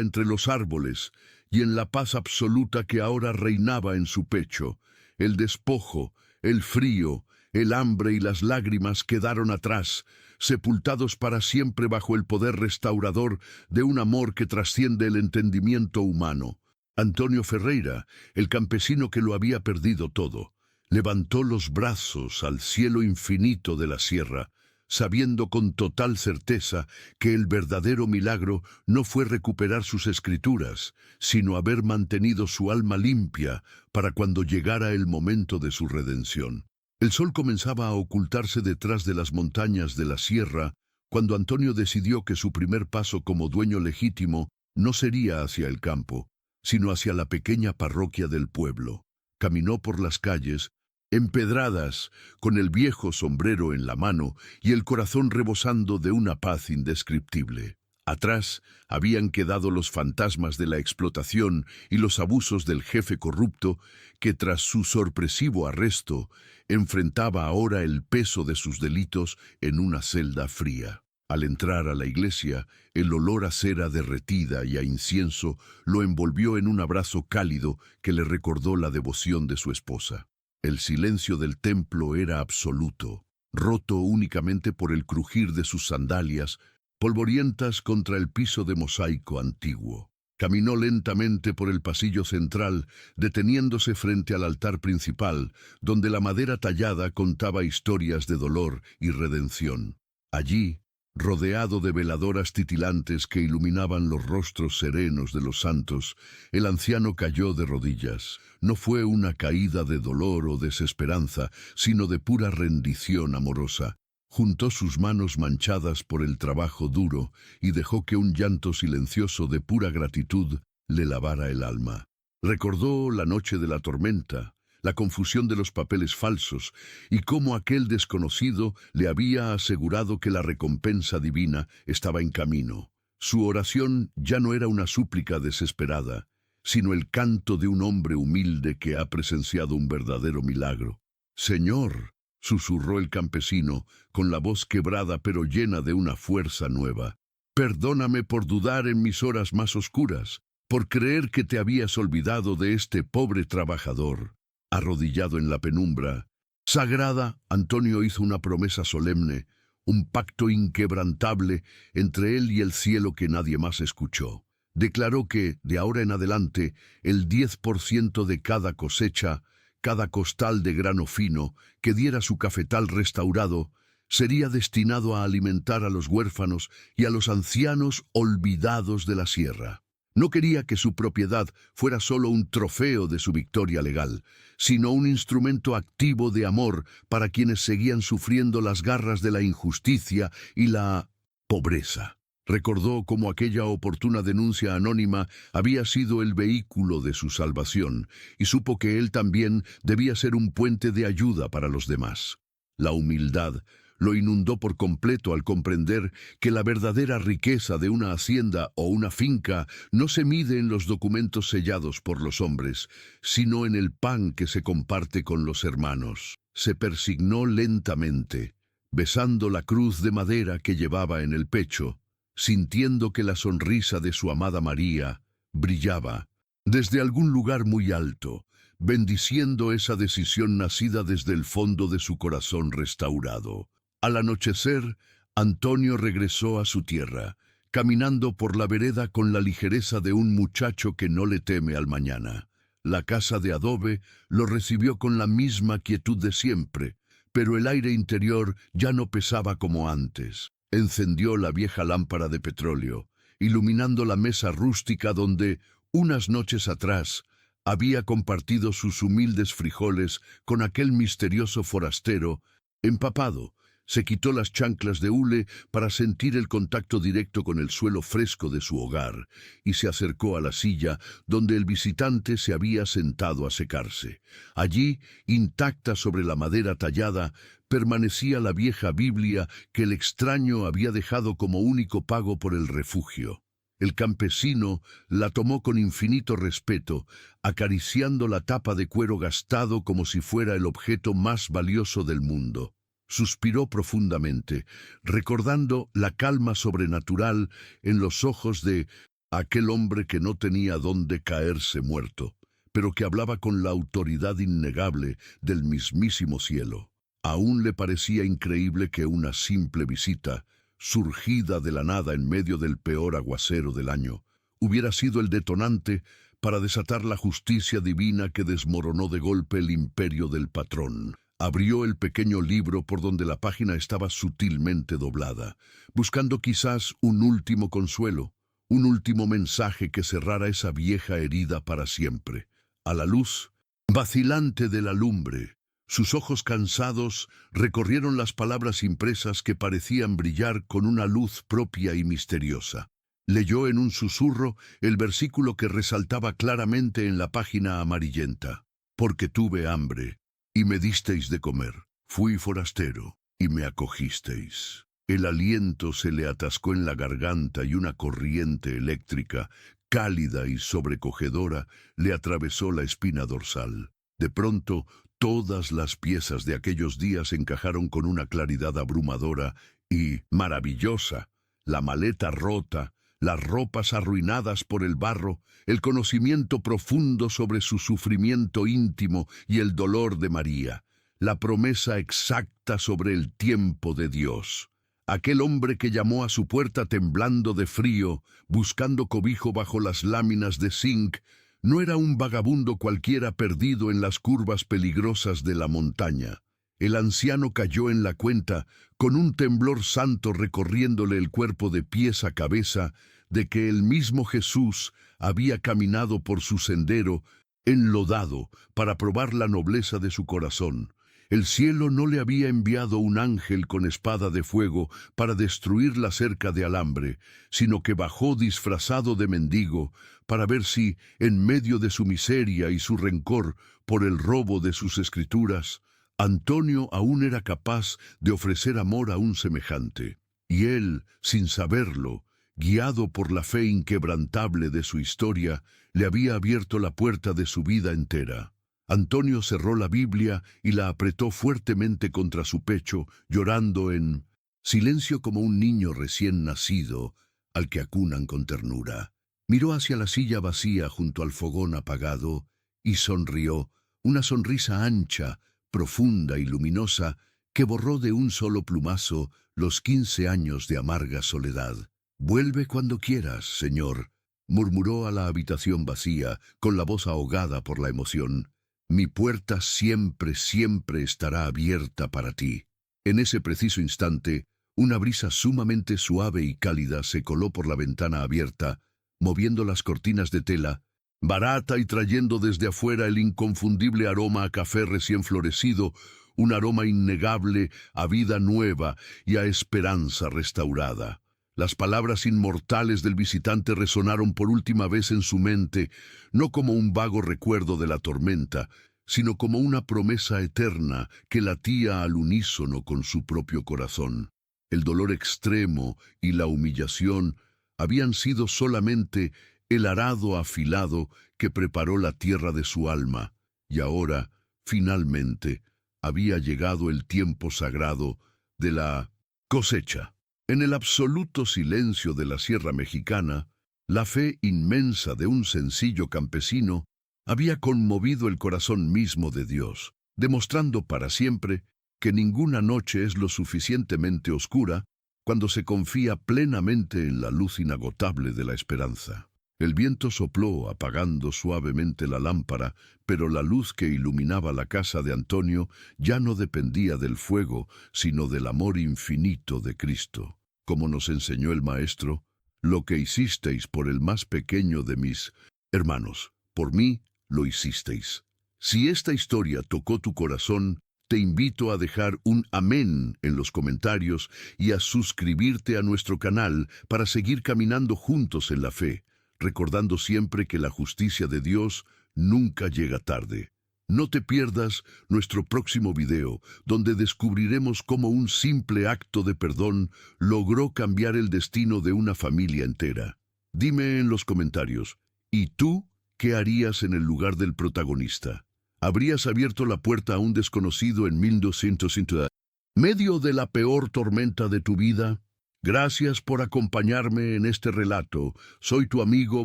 entre los árboles, y en la paz absoluta que ahora reinaba en su pecho. El despojo, el frío, el hambre y las lágrimas quedaron atrás, sepultados para siempre bajo el poder restaurador de un amor que trasciende el entendimiento humano. Antonio Ferreira, el campesino que lo había perdido todo, levantó los brazos al cielo infinito de la sierra, sabiendo con total certeza que el verdadero milagro no fue recuperar sus escrituras, sino haber mantenido su alma limpia para cuando llegara el momento de su redención. El sol comenzaba a ocultarse detrás de las montañas de la sierra cuando Antonio decidió que su primer paso como dueño legítimo no sería hacia el campo, sino hacia la pequeña parroquia del pueblo. Caminó por las calles empedradas, con el viejo sombrero en la mano y el corazón rebosando de una paz indescriptible. Atrás habían quedado los fantasmas de la explotación y los abusos del jefe corrupto que, tras su sorpresivo arresto, enfrentaba ahora el peso de sus delitos en una celda fría. Al entrar a la iglesia, el olor a cera derretida y a incienso lo envolvió en un abrazo cálido que le recordó la devoción de su esposa. El silencio del templo era absoluto, roto únicamente por el crujir de sus sandalias, polvorientas contra el piso de mosaico antiguo. Caminó lentamente por el pasillo central, deteniéndose frente al altar principal, donde la madera tallada contaba historias de dolor y redención. Allí, Rodeado de veladoras titilantes que iluminaban los rostros serenos de los santos, el anciano cayó de rodillas. No fue una caída de dolor o desesperanza, sino de pura rendición amorosa. Juntó sus manos manchadas por el trabajo duro y dejó que un llanto silencioso de pura gratitud le lavara el alma. Recordó la noche de la tormenta, la confusión de los papeles falsos y cómo aquel desconocido le había asegurado que la recompensa divina estaba en camino. Su oración ya no era una súplica desesperada, sino el canto de un hombre humilde que ha presenciado un verdadero milagro. «Señor», susurró el campesino, con la voz quebrada pero llena de una fuerza nueva, «perdóname por dudar en mis horas más oscuras, por creer que te habías olvidado de este pobre trabajador». Arrodillado en la penumbra, sagrada, Antonio hizo una promesa solemne, un pacto inquebrantable entre él y el cielo que nadie más escuchó. Declaró que, de ahora en adelante, el 10% de cada cosecha, cada costal de grano fino que diera su cafetal restaurado, sería destinado a alimentar a los huérfanos y a los ancianos olvidados de la sierra. No quería que su propiedad fuera solo un trofeo de su victoria legal, sino un instrumento activo de amor para quienes seguían sufriendo las garras de la injusticia y la pobreza. Recordó cómo aquella oportuna denuncia anónima había sido el vehículo de su salvación, y supo que él también debía ser un puente de ayuda para los demás. La humildad lo inundó por completo al comprender que la verdadera riqueza de una hacienda o una finca no se mide en los documentos sellados por los hombres, sino en el pan que se comparte con los hermanos. Se persignó lentamente, besando la cruz de madera que llevaba en el pecho, sintiendo que la sonrisa de su amada María brillaba desde algún lugar muy alto, bendiciendo esa decisión nacida desde el fondo de su corazón restaurado. Al anochecer, Antonio regresó a su tierra, caminando por la vereda con la ligereza de un muchacho que no le teme al mañana. La casa de adobe lo recibió con la misma quietud de siempre, pero el aire interior ya no pesaba como antes. Encendió la vieja lámpara de petróleo, iluminando la mesa rústica donde, unas noches atrás, había compartido sus humildes frijoles con aquel misterioso forastero, empapado. Se quitó las chanclas de hule para sentir el contacto directo con el suelo fresco de su hogar y se acercó a la silla donde el visitante se había sentado a secarse. Allí, intacta sobre la madera tallada, permanecía la vieja Biblia que el extraño había dejado como único pago por el refugio. El campesino la tomó con infinito respeto, acariciando la tapa de cuero gastado como si fuera el objeto más valioso del mundo. Suspiró profundamente, recordando la calma sobrenatural en los ojos de aquel hombre que no tenía dónde caerse muerto, pero que hablaba con la autoridad innegable del mismísimo cielo. Aún le parecía increíble que una simple visita, surgida de la nada en medio del peor aguacero del año, hubiera sido el detonante para desatar la justicia divina que desmoronó de golpe el imperio del patrón. Abrió el pequeño libro por donde la página estaba sutilmente doblada, buscando quizás un último consuelo, un último mensaje que cerrara esa vieja herida para siempre. A la luz vacilante de la lumbre, sus ojos cansados recorrieron las palabras impresas que parecían brillar con una luz propia y misteriosa. Leyó en un susurro el versículo que resaltaba claramente en la página amarillenta. «Porque tuve hambre, y me disteis de comer. Fui forastero, y me acogisteis». El aliento se le atascó en la garganta y una corriente eléctrica, cálida y sobrecogedora, le atravesó la espina dorsal. De pronto, todas las piezas de aquellos días encajaron con una claridad abrumadora y maravillosa. La maleta rota, las ropas arruinadas por el barro, el conocimiento profundo sobre su sufrimiento íntimo y el dolor de María, la promesa exacta sobre el tiempo de Dios. Aquel hombre que llamó a su puerta temblando de frío, buscando cobijo bajo las láminas de zinc, no era un vagabundo cualquiera perdido en las curvas peligrosas de la montaña. el anciano cayó en la cuenta, con un temblor santo recorriéndole el cuerpo de pies a cabeza, de que el mismo Jesús había caminado por su sendero, enlodado, para probar la nobleza de su corazón. El cielo no le había enviado un ángel con espada de fuego para destruir la cerca de alambre, sino que bajó disfrazado de mendigo para ver si, en medio de su miseria y su rencor por el robo de sus escrituras, Antonio aún era capaz de ofrecer amor a un semejante. Y él, sin saberlo, guiado por la fe inquebrantable de su historia, le había abierto la puerta de su vida entera. Antonio cerró la Biblia y la apretó fuertemente contra su pecho, llorando en silencio como un niño recién nacido, al que acunan con ternura. Miró hacia la silla vacía junto al fogón apagado y sonrió, una sonrisa ancha, profunda y luminosa, que borró de un solo plumazo los 15 años de amarga soledad. «Vuelve cuando quieras, Señor», murmuró a la habitación vacía, con la voz ahogada por la emoción. «Mi puerta siempre, siempre estará abierta para ti». En ese preciso instante, una brisa sumamente suave y cálida se coló por la ventana abierta, moviendo las cortinas de tela, barata y trayendo desde afuera el inconfundible aroma a café recién florecido, un aroma innegable a vida nueva y a esperanza restaurada. Las palabras inmortales del visitante resonaron por última vez en su mente, no como un vago recuerdo de la tormenta, sino como una promesa eterna que latía al unísono con su propio corazón. El dolor extremo y la humillación habían sido solamente el arado afilado que preparó la tierra de su alma, y ahora, finalmente, había llegado el tiempo sagrado de la cosecha. En el absoluto silencio de la Sierra Mexicana, la fe inmensa de un sencillo campesino había conmovido el corazón mismo de Dios, demostrando para siempre que ninguna noche es lo suficientemente oscura cuando se confía plenamente en la luz inagotable de la esperanza. El viento sopló, apagando suavemente la lámpara, pero la luz que iluminaba la casa de Antonio ya no dependía del fuego, sino del amor infinito de Cristo. Como nos enseñó el Maestro, lo que hicisteis por el más pequeño de mis hermanos, por mí lo hicisteis. Si esta historia tocó tu corazón, te invito a dejar un amén en los comentarios y a suscribirte a nuestro canal para seguir caminando juntos en la fe, recordando siempre que la justicia de Dios nunca llega tarde. No te pierdas nuestro próximo video, donde descubriremos cómo un simple acto de perdón logró cambiar el destino de una familia entera. Dime en los comentarios, ¿y tú qué harías en el lugar del protagonista? ¿Habrías abierto la puerta a un desconocido en 1250? ¿Medio de la peor tormenta de tu vida? Gracias por acompañarme en este relato. Soy tu amigo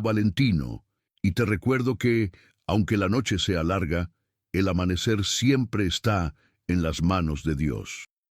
Valentino, y te recuerdo que, aunque la noche sea larga, el amanecer siempre está en las manos de Dios.